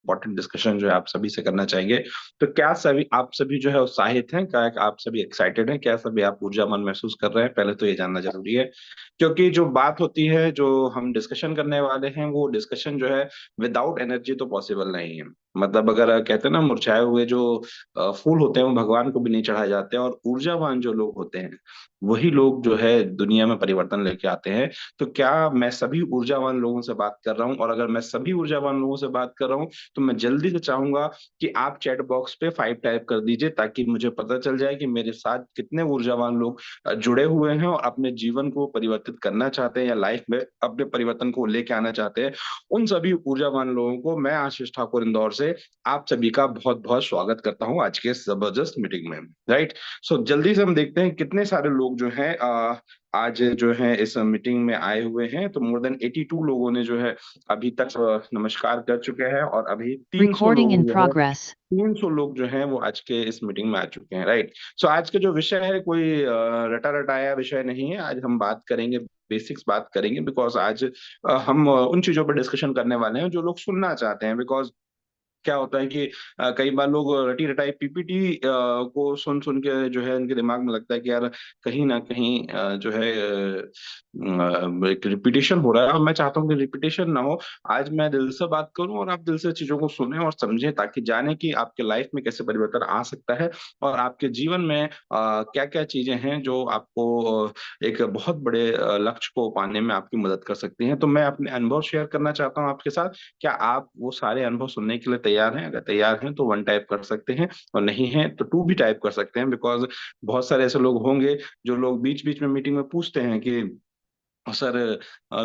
Important discussion जो है आप सभी से करना चाहेंगे। तो क्या सभी आप सभी जो है उत्साहित हैं, क्या आप सभी एक्साइटेड हैं, क्या सभी आप ऊर्जावान महसूस कर रहे हैं? पहले तो ये जानना जरूरी है, क्योंकि जो बात होती है, जो हम डिस्कशन करने वाले हैं, वो डिस्कशन जो है विदाउट एनर्जी तो पॉसिबल नहीं है। मतलब अगर कहते हैं ना, मुरझाए हुए जो फूल होते हैं वो भगवान को भी नहीं चढ़ाए जाते, और ऊर्जावान जो लोग होते हैं वही लोग जो है दुनिया में परिवर्तन लेके आते हैं। तो क्या मैं सभी ऊर्जावान लोगों से बात कर रहा हूँ? और अगर मैं सभी ऊर्जावान लोगों से बात कर रहा हूँ, तो मैं जल्दी से चाहूंगा कि आप चैट बॉक्स पे 5 टाइप कर दीजिए, ताकि मुझे पता चल जाए कि मेरे साथ कितने ऊर्जावान लोग जुड़े हुए हैं और अपने जीवन को परिवर्तित करना चाहते हैं, या लाइफ में अपने परिवर्तन को लेके आना चाहते हैं। उन सभी ऊर्जावान लोगों को मैं आशीष ठाकुर इंदौर से आप सभी का बहुत बहुत स्वागत करता हूं आज के इस जबरदस्त मीटिंग में। राइट। सो जल्दी से हम देखते हैं कितने सारे लोग जो हैं आज जो है इस मीटिंग में आए हुए हैं। तो मोर देन 82 लोगों ने जो है अभी तक नमस्कार कर चुके हैं, और अभी 300 Recording लोग in जो है progress. 300 लोग जो हैं वो आज के इस मीटिंग में आ चुके हैं। राइट। सो आज का जो विषय है कोई रटा रटाया विषय नहीं है। आज हम बात करेंगे, बेसिक्स बात करेंगे, बिकॉज आज हम उन चीजों पर डिस्कशन करने वाले हैं जो लोग सुनना चाहते हैं। बिकॉज क्या होता है कि कई बार लोग रटी रटाई पीपीटी को सुन सुन के जो है उनके दिमाग में लगता है कि यार कहीं ना कहीं जो है एक रिपीटेशन हो रहा है, और मैं चाहता हूँ कि रिपीटेशन ना हो। आज मैं दिल से बात करूं और आप दिल से चीजों को सुने और समझें, ताकि जाने कि आपके लाइफ में कैसे परिवर्तन आ सकता है, और आपके जीवन में क्या क्या चीजें हैं जो आपको एक बहुत बड़े लक्ष्य को पाने में आपकी मदद कर सकती हैं। तो मैं अपने अनुभव शेयर करना चाहता हूँ आपके साथ। क्या आप वो सारे अनुभव सुनने के लिए तैयार हैं? अगर तैयार हैं तो 1 टाइप कर सकते हैं, और नहीं है तो 2 भी टाइप कर सकते हैं। बिकॉज बहुत सारे ऐसे लोग होंगे जो लोग बीच बीच में मीटिंग में पूछते हैं कि सर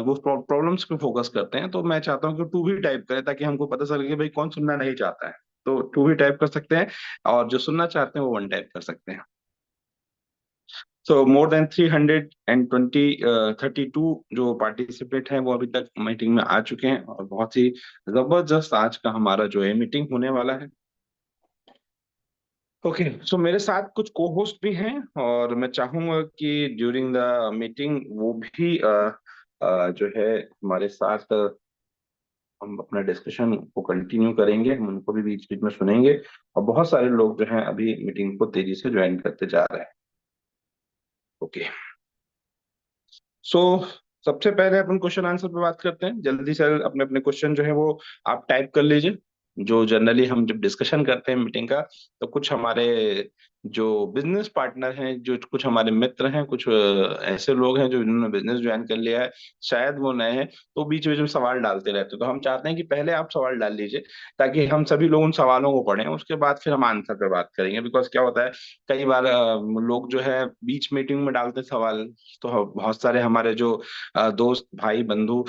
वो प्रॉब्लम्स पे फोकस करते हैं। तो मैं चाहता हूँ कि 2 भी टाइप करें, ताकि हमको पता चले कि भाई कौन सुनना नहीं चाहता है। तो 2 भी टाइप कर सकते हैं, और जो सुनना चाहते हैं वो 1 टाइप कर सकते हैं। सो मोर देन 32 जो पार्टिसिपेट हैं वो अभी तक मीटिंग में आ चुके हैं, और बहुत ही जबरदस्त आज का हमारा जो है मीटिंग होने वाला है। ओके। सो मेरे साथ कुछ को होस्ट भी हैं, और मैं चाहूंगा कि ड्यूरिंग द मीटिंग वो भी जो है हमारे साथ हम अपना डिस्कशन को कंटिन्यू करेंगे, हम उनको भी बीच बीच में सुनेंगे। और बहुत सारे लोग जो हैं अभी मीटिंग को तेजी से ज्वाइन करते जा रहे हैं। ओके। सो सबसे पहले अपन क्वेश्चन आंसर पे बात करते हैं। जल्दी से अपने अपने क्वेश्चन जो है वो आप टाइप कर लीजिए। जो जनरली हम जब डिस्कशन करते हैं मीटिंग का, तो कुछ हमारे जो बिजनेस पार्टनर हैं, जो कुछ हमारे मित्र हैं, कुछ ऐसे लोग हैं जो इन्होंने बिजनेस ज्वाइन कर लिया है, शायद वो नए हैं, तो बीच बीच में सवाल डालते रहते हैं। तो हम चाहते हैं कि पहले आप सवाल डाल लीजिए, ताकि हम सभी लोग उन सवालों को पढ़ें, उसके बाद फिर हम आंसर पे बात करेंगे। बिकॉज क्या होता है, कई बार लोग जो है बीच मीटिंग में डालते हैं सवाल, तो बहुत सारे हमारे जो दोस्त भाई बंधु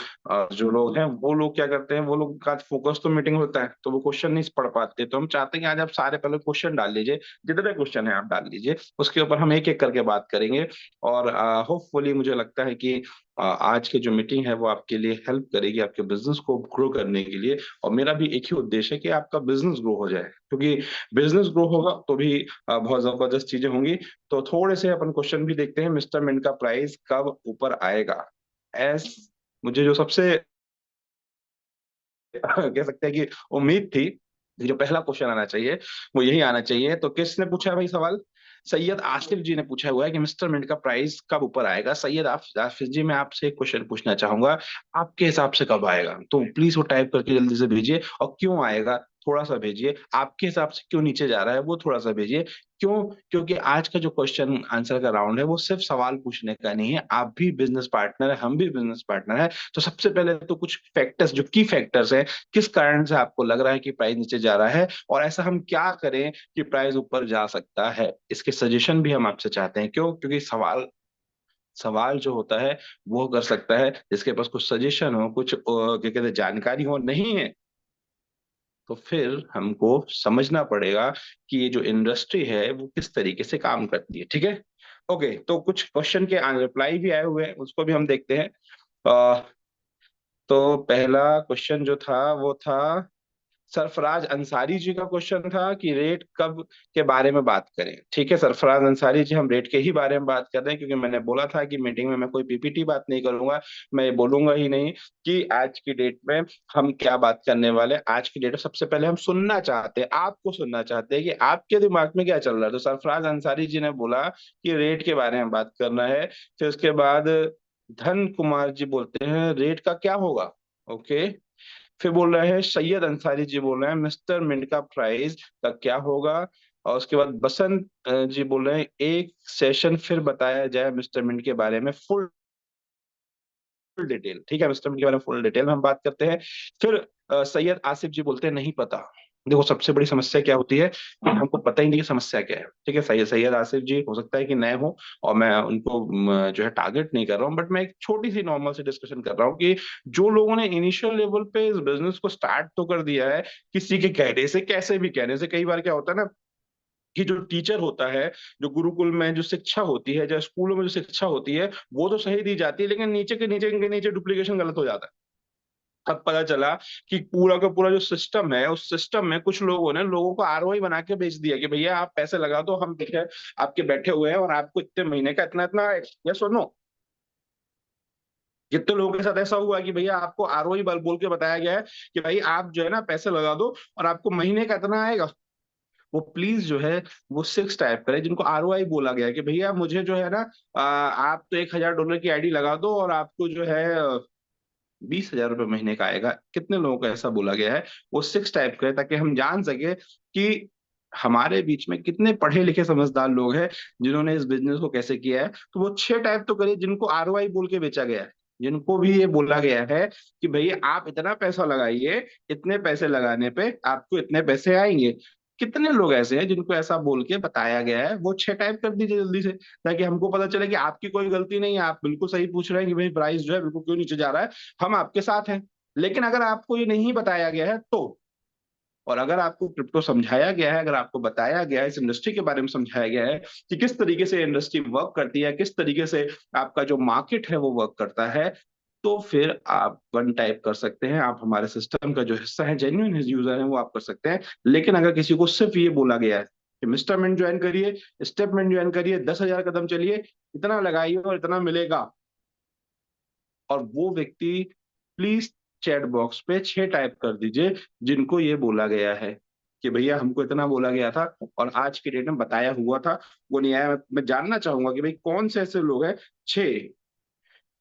जो लोग हैं, वो लोग क्या करते हैं, वो लोग का फोकस तो मीटिंग होता है, तो वो क्वेश्चन नहीं पढ़ पाते। तो हम चाहते हैं कि आज आप सारे पहले क्वेश्चन डाल लीजिए, जितने क्वेश्चन है आप डाल लीजिए, उसके ऊपर हम एक एक करके बात करेंगे। और होपफुली मुझे लगता है कि आज की जो मीटिंग है वो आपके लिए हेल्प करेगी, आपके बिजनेस को ग्रो करने के लिए। और मेरा भी एक ही उद्देश्य है कि आपका बिजनेस ग्रो हो जाए, क्योंकि बिजनेस ग्रो होगा तो भी बहुत जबरदस्त चीजें होंगी। तो थोड़े से अपन क्वेश्चन भी देखते हैं। मिस्टर मिंट का प्राइस कब ऊपर आएगा? एस मुझे जो सबसे कह सकते हैं कि उम्मीद थी कि जो पहला क्वेश्चन आना चाहिए वो यही आना चाहिए। तो किसने पूछा है भाई सवाल? सैयद आसिफ जी ने पूछा हुआ है कि मिस्टर मिंट का प्राइस कब ऊपर आएगा। सैयद आसिफ जी, मैं आपसे एक क्वेश्चन पूछना चाहूंगा, आपके हिसाब से कब आएगा? तो प्लीज वो टाइप करके जल्दी से भेजिए। और क्यों आएगा थोड़ा सा भेजिए। आपके हिसाब से क्यों नीचे जा रहा है वो थोड़ा सा भेजिए। क्यों? क्योंकि आज का जो क्वेश्चन आंसर का राउंड है वो सिर्फ सवाल पूछने का नहीं है। आप भी बिजनेस पार्टनर है, हम भी बिजनेस पार्टनर है। तो सबसे पहले तो कुछ फैक्टर्स, जो की फैक्टर्स है, किस कारण से आपको लग रहा है कि प्राइस नीचे जा रहा है, और ऐसा हम क्या करें कि प्राइस ऊपर जा सकता है, इसके सजेशन भी हम आपसे चाहते हैं। क्यों? क्योंकि सवाल सवाल जो होता है वो कर सकता है जिसके पास कुछ सजेशन हो, कुछ क्या कहते हैं जानकारी हो, नहीं है तो फिर हमको समझना पड़ेगा कि ये जो इंडस्ट्री है वो किस तरीके से काम करती है। ठीक है। ओके। तो कुछ क्वेश्चन के रिप्लाई भी आए हुए हैं, उसको भी हम देखते हैं। तो पहला क्वेश्चन जो था वो था सरफराज अंसारी जी का क्वेश्चन था कि रेट कब के बारे में बात करें। ठीक है सरफराज अंसारी जी, हम रेट के ही बारे में बात कर रहे हैं, क्योंकि मैंने बोला था कि मीटिंग में मैं कोई पीपीटी बात नहीं करूंगा। मैं ये बोलूंगा ही नहीं कि आज की डेट में हम क्या बात करने वाले हैं। आज की डेट में सबसे पहले हम सुनना चाहते हैं, आपको सुनना चाहते हैं कि आपके दिमाग में क्या चल रहा है। तो सरफराज अंसारी जी ने बोला कि रेट के बारे में बात करना है। फिर उसके बाद धन कुमार जी बोलते हैं रेट का क्या होगा। ओके। फिर बोल रहे हैं सैयद अंसारी जी बोल रहे हैं मिस्टर मिंट का प्राइस का क्या होगा। और उसके बाद बसंत जी बोल रहे हैं एक सेशन फिर बताया जाए मिस्टर मिंट के बारे में फुल डिटेल। ठीक है, मिस्टर मिंट के बारे में फुल डिटेल में हम बात करते हैं। फिर सैयद आसिफ जी बोलते हैं नहीं पता। देखो सबसे बड़ी समस्या क्या होती है कि हमको पता ही नहीं कि समस्या क्या है। ठीक है, सैयद सैयद आसिफ जी हो सकता है कि नए हो और मैं उनको जो है टारगेट नहीं कर रहा हूँ, बट मैं एक छोटी सी नॉर्मल सी डिस्कशन कर रहा हूँ कि जो लोगों ने इनिशियल लेवल पे इस बिजनेस को स्टार्ट तो कर दिया है, किसी के कहने से कैसे भी कहने से। कई बार क्या होता है ना कि जो टीचर होता है, जो गुरुकुल में जो शिक्षा होती है, जो स्कूलों में जो शिक्षा होती है, वो तो सही दी जाती है, लेकिन नीचे के नीचे डुप्लीकेशन गलत हो जाता है। अब पता चला कि पूरा का पूरा जो सिस्टम है, उस सिस्टम में कुछ लोगों ने लोगों को आरओआई बना के बेच दिया कि भैया आप पैसे लगा दो, हम पीछे आपके बैठे हुए हैं और आपको इतने महीने का इतना इतना। यस और नो? कितने लोगों के साथ ऐसा हुआ कि भैया आपको आरओआई बोल के बताया गया है कि भाई आप जो है ना पैसे लगा दो और आपको महीने का इतना आएगा। वो प्लीज जो है वो सिक्स टाइप करे जिनको आरओआई बोला गया है कि भैया मुझे जो है ना आप तो $1,000 की आईडी लगा दो और आपको जो है $20,000 महीने का आएगा। कितने लोगों को ऐसा बोला गया है? वो सिक्स टाइप करे ताकि हम जान सके कि हमारे बीच में कितने पढ़े लिखे समझदार लोग हैं जिन्होंने इस बिजनेस को कैसे किया है। तो वो छह टाइप तो करिए जिनको आरओआई बोल के बेचा गया है, जिनको भी ये बोला गया है कि भैया आप इतना पैसा लगाइए, इतने पैसे लगाने पे आपको इतने पैसे आएंगे। कितने लोग ऐसे हैं जिनको ऐसा बोल के बताया गया है? वो छह टाइप कर दीजिए जल्दी से, ताकि हमको पता चले कि आपकी कोई गलती नहीं है। आप बिल्कुल सही पूछ रहे हैं कि भाई प्राइस जो है बिल्कुल क्यों नीचे जा रहा है, हम आपके साथ हैं। लेकिन अगर आपको ये नहीं बताया गया है तो, और अगर आपको क्रिप्टो समझाया गया है, अगर आपको बताया गया है, इस इंडस्ट्री के बारे में समझाया गया है कि किस तरीके से इंडस्ट्री वर्क करती है, किस तरीके से आपका जो मार्केट है वो वर्क करता है, तो फिर आप वन टाइप कर सकते हैं। आप हमारे सिस्टम का जो हिस्सा है, जेन्युइन यूजर है, वो आप कर सकते हैं। लेकिन अगर किसी को सिर्फ ये बोला गया है कि मिस्टर मिंट ज्वाइन करिए, स्टेपमेंट ज्वाइन करिए, 10,000 कदम चलिए, इतना लगाइए और इतना मिलेगा, और वो व्यक्ति प्लीज चैट बॉक्स पे छह टाइप कर दीजिए जिनको ये बोला गया है कि भैया हमको इतना बोला गया था और आज की डेट में बताया हुआ था वो नहीं आया। मैं जानना चाहूंगा कि भाई कौन से ऐसे लोग हैं। छह।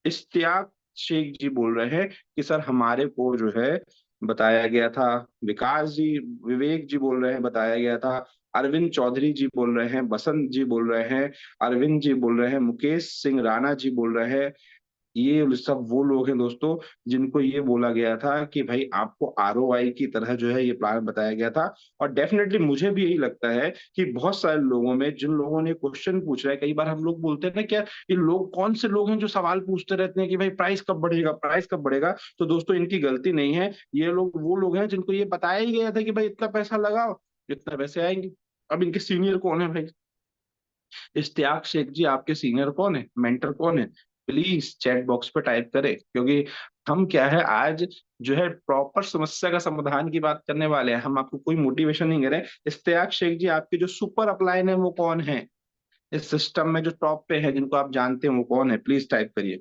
इश्तियाक शेख जी बोल रहे हैं कि सर हमारे को जो है बताया गया था। विकास जी, विवेक जी बोल रहे हैं बताया गया था। अरविंद चौधरी जी बोल रहे हैं, बसंत जी बोल रहे हैं, अरविंद जी बोल रहे हैं, मुकेश सिंह राणा जी बोल रहे हैं। ये सब वो लोग हैं दोस्तों जिनको ये बोला गया था कि भाई आपको आरओआई की तरह जो है ये प्लान बताया गया था। और डेफिनेटली मुझे भी यही लगता है कि बहुत सारे लोगों में जिन लोगों ने क्वेश्चन पूछ रहे हैं, कई बार हम लोग बोलते हैं ना क्या, ये लोग कौन से लोग हैं जो सवाल पूछते रहते हैं कि भाई प्राइस कब बढ़ेगा, प्राइस कब बढ़ेगा। तो दोस्तों इनकी गलती नहीं है, ये लोग वो लोग हैं जिनको ये बताया ही गया था कि भाई इतना पैसा लगाओ, इतना पैसे आएंगे। अब इनके सीनियर कौन है भाई? इश्तियाक शेख जी आपके सीनियर कौन है, मेंटर कौन है? प्लीज चैट बॉक्स पे टाइप करें, क्योंकि हम क्या है आज जो है प्रॉपर समस्या का समाधान की बात करने वाले हैं। हम आपको कोई मोटिवेशन नहीं करें। इश्तियाक शेख जी आपके जो सुपर अपलाइन है वो कौन है इस सिस्टम में, जो टॉप पे है, जिनको आप जानते हैं वो कौन है? प्लीज टाइप करिए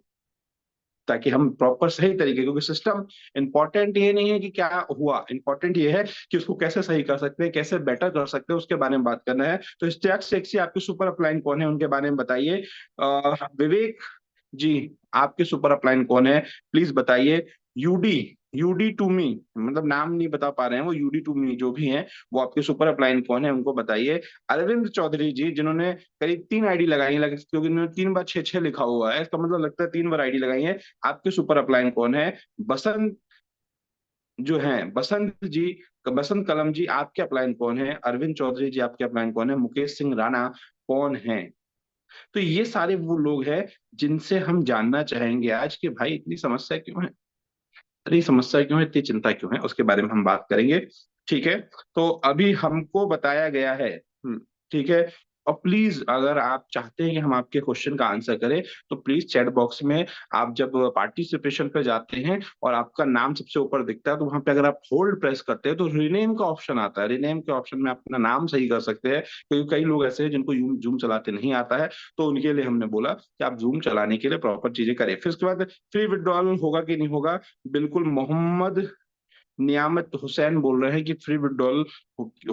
ताकि हम प्रॉपर सही तरीके, क्योंकि सिस्टम इंपॉर्टेंट ये नहीं है कि क्या हुआ, इंपॉर्टेंट ये है कि उसको कैसे सही कर सकते हैं, कैसे बेटर कर सकते हैं, उसके बारे में बात करना है। तो स्टैक सेक्सी आपके सुपर अपलाइन कौन है उनके बारे में बताइए। विवेक जी आपके सुपर अपलाइन कौन है प्लीज बताइए। यूडी, यूडी टू मी, मतलब नाम नहीं बता पा रहे हैं वो, यूडी टू मी जो भी हैं वो आपके सुपर अपलाइन कौन है उनको बताइए। अरविंद चौधरी जी जिन्होंने करीब 3 आईडी लगाई है, क्योंकि उन्होंने 3 बार 6-6 लिखा हुआ है, इसका मतलब लगता है 3 बार आईडी लगाई है। आपके सुपर अपलाइन कौन है? बसंत जो है, बसंत जी, बसंत कलम जी आपके अपलाइन कौन है? अरविंद चौधरी जी आपके अपलाइन कौन है? मुकेश सिंह राणा कौन है? तो ये सारे वो लोग हैं जिनसे हम जानना चाहेंगे आज कि भाई इतनी समस्या क्यों है, इतनी समस्या क्यों है, इतनी चिंता क्यों है, उसके बारे में हम बात करेंगे। ठीक है, तो अभी हमको बताया गया है ठीक है और प्लीज अगर आप चाहते हैं कि हम आपके क्वेश्चन का आंसर करें, तो प्लीज चैट बॉक्स में आप जब पार्टिसिपेशन पे जाते हैं और आपका नाम सबसे ऊपर दिखता है, तो वहां पे अगर आप होल्ड प्रेस करते हैं तो रीनेम का ऑप्शन आता है। रीनेम के ऑप्शन में आप अपना नाम सही कर सकते हैं, क्योंकि कई लोग ऐसे हैं जिनको जूम चलाते नहीं आता है, तो उनके लिए हमने बोला कि आप जूम चलाने के लिए प्रॉपर चीजें करें। फिर उसके बाद फ्री विड्रॉल होगा कि नहीं होगा, बिल्कुल मोहम्मद नियामत हुसैन बोल रहे हैं कि फ्री विड्रॉल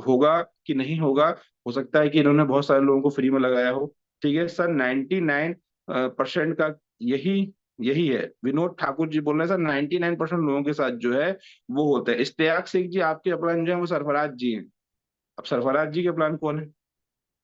होगा कि नहीं होगा। हो सकता है कि इन्होंने बहुत सारे लोगों को फ्री में लगाया हो। ठीक है सर, 99% का यही यही है। विनोद ठाकुर जी बोल रहे हैं सर 99% लोगों के साथ जो है वो होता है। इश्तियाक सिंह जी, आपके अपलाइन जो है वो सरफराज जी हैं। अब सरफराज जी के प्लान कौन है,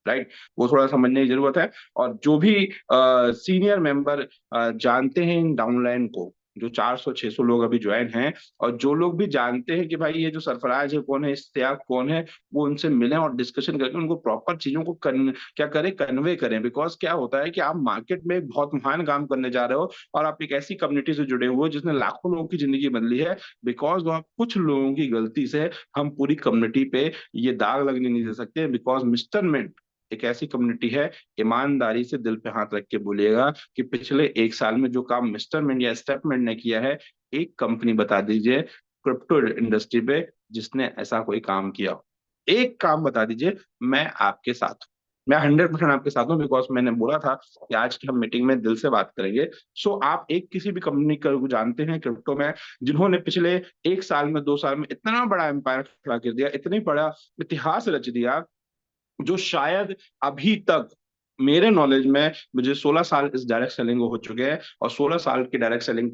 राइट? वो थोड़ा समझने की जरूरत है। और जो भी सीनियर मेंबर जानते हैं इन डाउनलाइन को, जो 400-600 लोग अभी ज्वाइन हैं, और जो लोग भी जानते हैं कि भाई ये जो सरफराज है कौन है, इश्तियाक कौन है, वो उनसे मिलें और डिस्कशन करके उनको प्रॉपर चीजों को क्या करें, कन्वे करें। बिकॉज क्या होता है कि आप मार्केट में एक बहुत महान काम करने जा रहे हो, और आप एक ऐसी कम्युनिटी से जुड़े हुए हो जिसने लाखों लोगों की जिंदगी बदली है। बिकॉज वहाँ कुछ लोगों की गलती से हम पूरी कम्युनिटी पे ये दाग लगने नहीं दे सकते। बिकॉज मिस्टर मिंट एक ऐसी कम्युनिटी है, ईमानदारी से दिल पे हाथ रख के बोलिएगा कि पिछले 1 साल में जो काम मिस्टर मिंट या स्टेपमेंट ने किया है, एक कंपनी बता दीजिए क्रिप्टो इंडस्ट्री पे जिसने ऐसा कोई काम किया हो। एक काम बता दीजिए, मैं आपके साथ हूं। मैं 100% आपके साथ हूँ, बिकॉज मैंने बोला था कि आज की हम मीटिंग में दिल से बात करेंगे। सो आप एक किसी भी कंपनी को जानते हैं क्रिप्टो में, जिन्होंने पिछले 1 साल में 2 साल में इतना बड़ा एम्पायर खड़ा कर दिया, इतनी बड़ा इतिहास रच दिया, जो शायद अभी तक मेरे नॉलेज में, मुझे 16 साल इस डायरेक्ट सेलिंग हो चुके हैं, और 16 साल की डायरेक्ट सेलिंग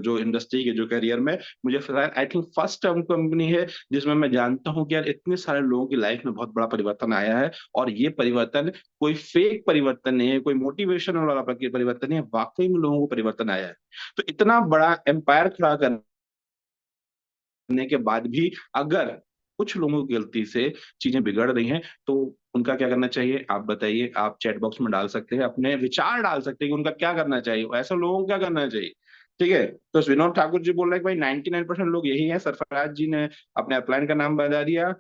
जो इंडस्ट्री के जो करियर में, मुझे I think first time company है जिसमें मैं जानता हूं कि यार इतने सारे लोगों की लाइफ में बहुत बड़ा परिवर्तन आया है। और ये परिवर्तन कोई फेक परिवर्तन नहीं है, कोई मोटिवेशन वाला परिवर्तन नहीं है, वाकई में लोगों को परिवर्तन आया है। तो इतना बड़ा एम्पायर खड़ा करने के बाद भी अगर कुछ लोगों की गलती से चीजें बिगड़ रही हैं, तो उनका क्या करना चाहिए, आप बताइए। आप चैट बॉक्स में डाल सकते हैं, अपने विचार डाल सकते हैं कि उनका क्या करना चाहिए, ऐसे लोगों को क्या करना चाहिए। ठीक है, तो विनोद ठाकुर जी बोल रहे हैं कि भाई 99% लोग यही हैं। सरफराज जी ने अपने अपलाइन का नाम बता दिया।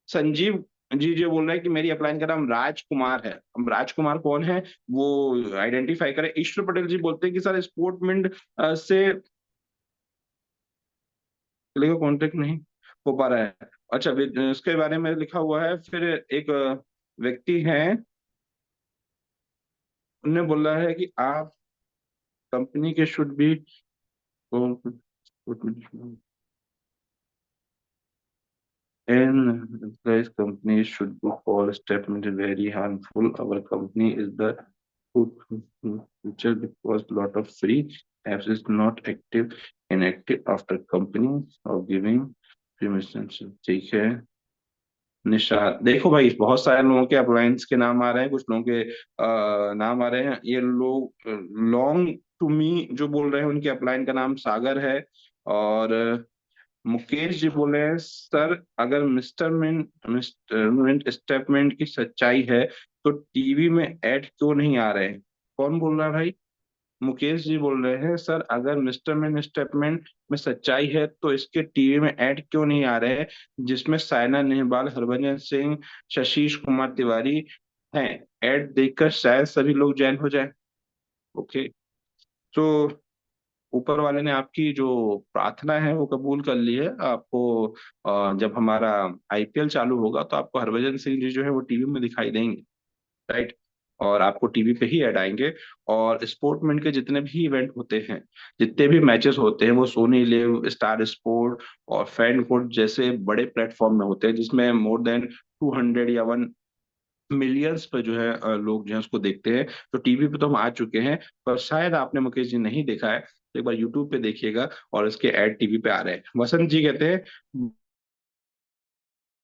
संजीव जी जो बोल रहे हैं कि मेरी अपलाइन का नाम राजकुमार है। अब राजकुमार कौन है, वो आइडेंटिफाई करें। ईश्वर पटेल जी बोलते हैं कि सर स्पोर्टमिंट से कांटेक्ट नहीं हो पा रहा है। अच्छा, इसके बारे में लिखा हुआ है। फिर एक व्यक्ति हैं, उन्होंने बोला है कि आप कंपनी के should be and guys companies should be all statement very harmful. Our company is the future because lot of free apps is not active inactive after company of giving permission। ठीक है निशा, देखो भाई बहुत सारे लोगों के appliance के नाम आ रहे हैं, कुछ लोगों के नाम आ रहे हैं। ये लोग लॉन्ग टू मी जो बोल रहे हैं, उनके अप्लायन का नाम सागर है। और मुकेश जी बोले हैं सर अगर मिस्टर मिंट स्टेटमेंट की सच्चाई है तो टीवी में ऐड क्यों नहीं आ रहे हैं। कौन बोल रहा है भाई? मुकेश जी बोल रहे हैं सर अगर मिस्टर मिन स्टेटमेंट में सच्चाई है तो इसके टीवी में ऐड क्यों नहीं आ रहे हैं, जिसमें साइना नेहवाल, हरभजन सिंह, शशीश कुमार तिवारी हैं। ऐड देखकर शायद सभी लोग ज्वाइन हो जाए। ओके, तो ऊपर वाले ने आपकी जो प्रार्थना है वो कबूल कर ली है। आपको जब हमारा आईपीएल चालू होगा तो आपको हरभजन सिंह जी जो है वो टीवी में दिखाई देंगे, राइट? और आपको टीवी पे ही ऐड आएंगे। और स्पोर्टमेंट के जितने भी इवेंट होते हैं, जितने भी मैचेस होते हैं, वो सोनी लिव, स्टार स्पोर्ट और फैन कोड जैसे बड़े प्लेटफॉर्म में होते हैं, जिसमें मोर देन 200 या 1 मिलियंस पे जो है लोग जो है उसको देखते हैं। तो टीवी पे तो हम आ चुके हैं, पर शायद आपने मुकेश जी नहीं देखा है, तो एक बार यूट्यूब पे देखिएगा और इसके ऐड टीवी पे आ रहे हैं। वसंत जी कहते हैं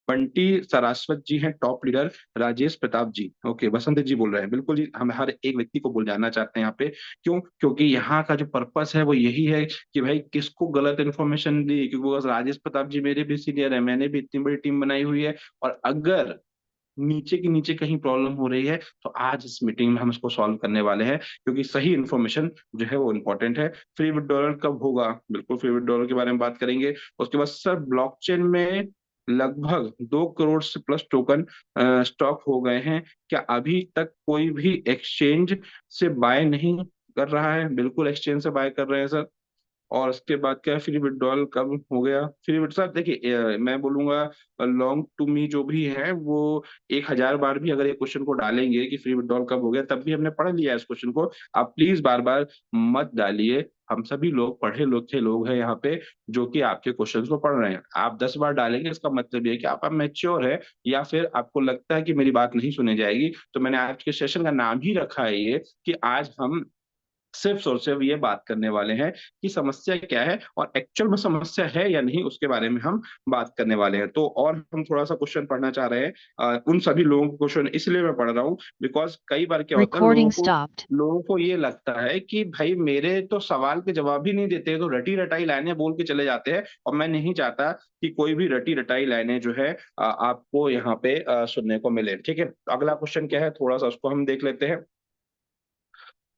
बंटी सरास्वत जी हैं टॉप लीडर, राजेश प्रताप जी। ओके, बसंत जी बोल रहे हैं, बिल्कुल जी, हम हर एक व्यक्ति को बोल जाना चाहते हैं यहाँ पे। क्यों? क्योंकि यहाँ का जो पर्पस है वो यही है कि भाई किसको गलत इन्फॉर्मेशन दी, क्योंकि वो राजेश प्रताप जी मेरे भी सीनियर है, मैंने भी इतनी बड़ी टीम बनाई हुई है। और अगर नीचे के नीचे कहीं प्रॉब्लम हो रही है तो आज इस मीटिंग में हम इसको सॉल्व करने वाले हैं, क्योंकि सही इन्फॉर्मेशन जो है वो इम्पोर्टेंट है। फ्री विड्रॉल कब होगा, बिल्कुल फ्री विड्रॉल के बारे में बात करेंगे। उसके बाद सर ब्लॉकचेन में लगभग 2 करोड़ से प्लस टोकन स्टॉक हो गए हैं। क्या अभी तक कोई भी एक्सचेंज से बाय नहीं कर रहा है? बिल्कुल एक्सचेंज से बाय कर रहे हैं सर। और उसके बाद क्या, फ्री विड्रॉल कब हो गया? फ्री विड्रॉल देखिए, मैं बोलूंगा लॉन्ग टू मी जो भी है वो 1,000 बार भी अगर ये क्वेश्चन को डालेंगे कि फ्री विड्रॉल कब हो गया, तब भी हमने पढ़ लिया है इस क्वेश्चन को। आप प्लीज बार बार मत डालिए। हम सभी लोग पढ़े लोग हैं यहाँ पे, जो कि आपके क्वेश्चंस को पढ़ रहे हैं। आप 10 बार डालेंगे, इसका मतलब ये है कि आप मैच्योर है, या फिर आपको लगता है कि मेरी बात नहीं सुनी जाएगी। तो मैंने आज के सेशन का नाम ही रखा है ये, कि आज हम सिर्फ और सिर्फ ये बात करने वाले हैं कि समस्या क्या है, और एक्चुअल में समस्या है या नहीं उसके बारे में हम बात करने वाले हैं। तो और हम थोड़ा सा क्वेश्चन पढ़ना चाह रहे हैं। उन सभी लोगों को क्वेश्चन इसलिए मैं पढ़ रहा हूँ बिकॉज कई बार क्या होता है, Recording stopped. लोगों को ये लगता है कि भाई मेरे तो सवाल के जवाब ही नहीं देते, तो रटी रटाई लाइनें बोल के चले जाते हैं। और मैं नहीं चाहता कि कोई भी रटी रटाई लाइनें जो है आपको यहाँ पे सुनने को मिले। ठीक है, तो अगला क्वेश्चन क्या है, थोड़ा सा उसको हम देख लेते हैं।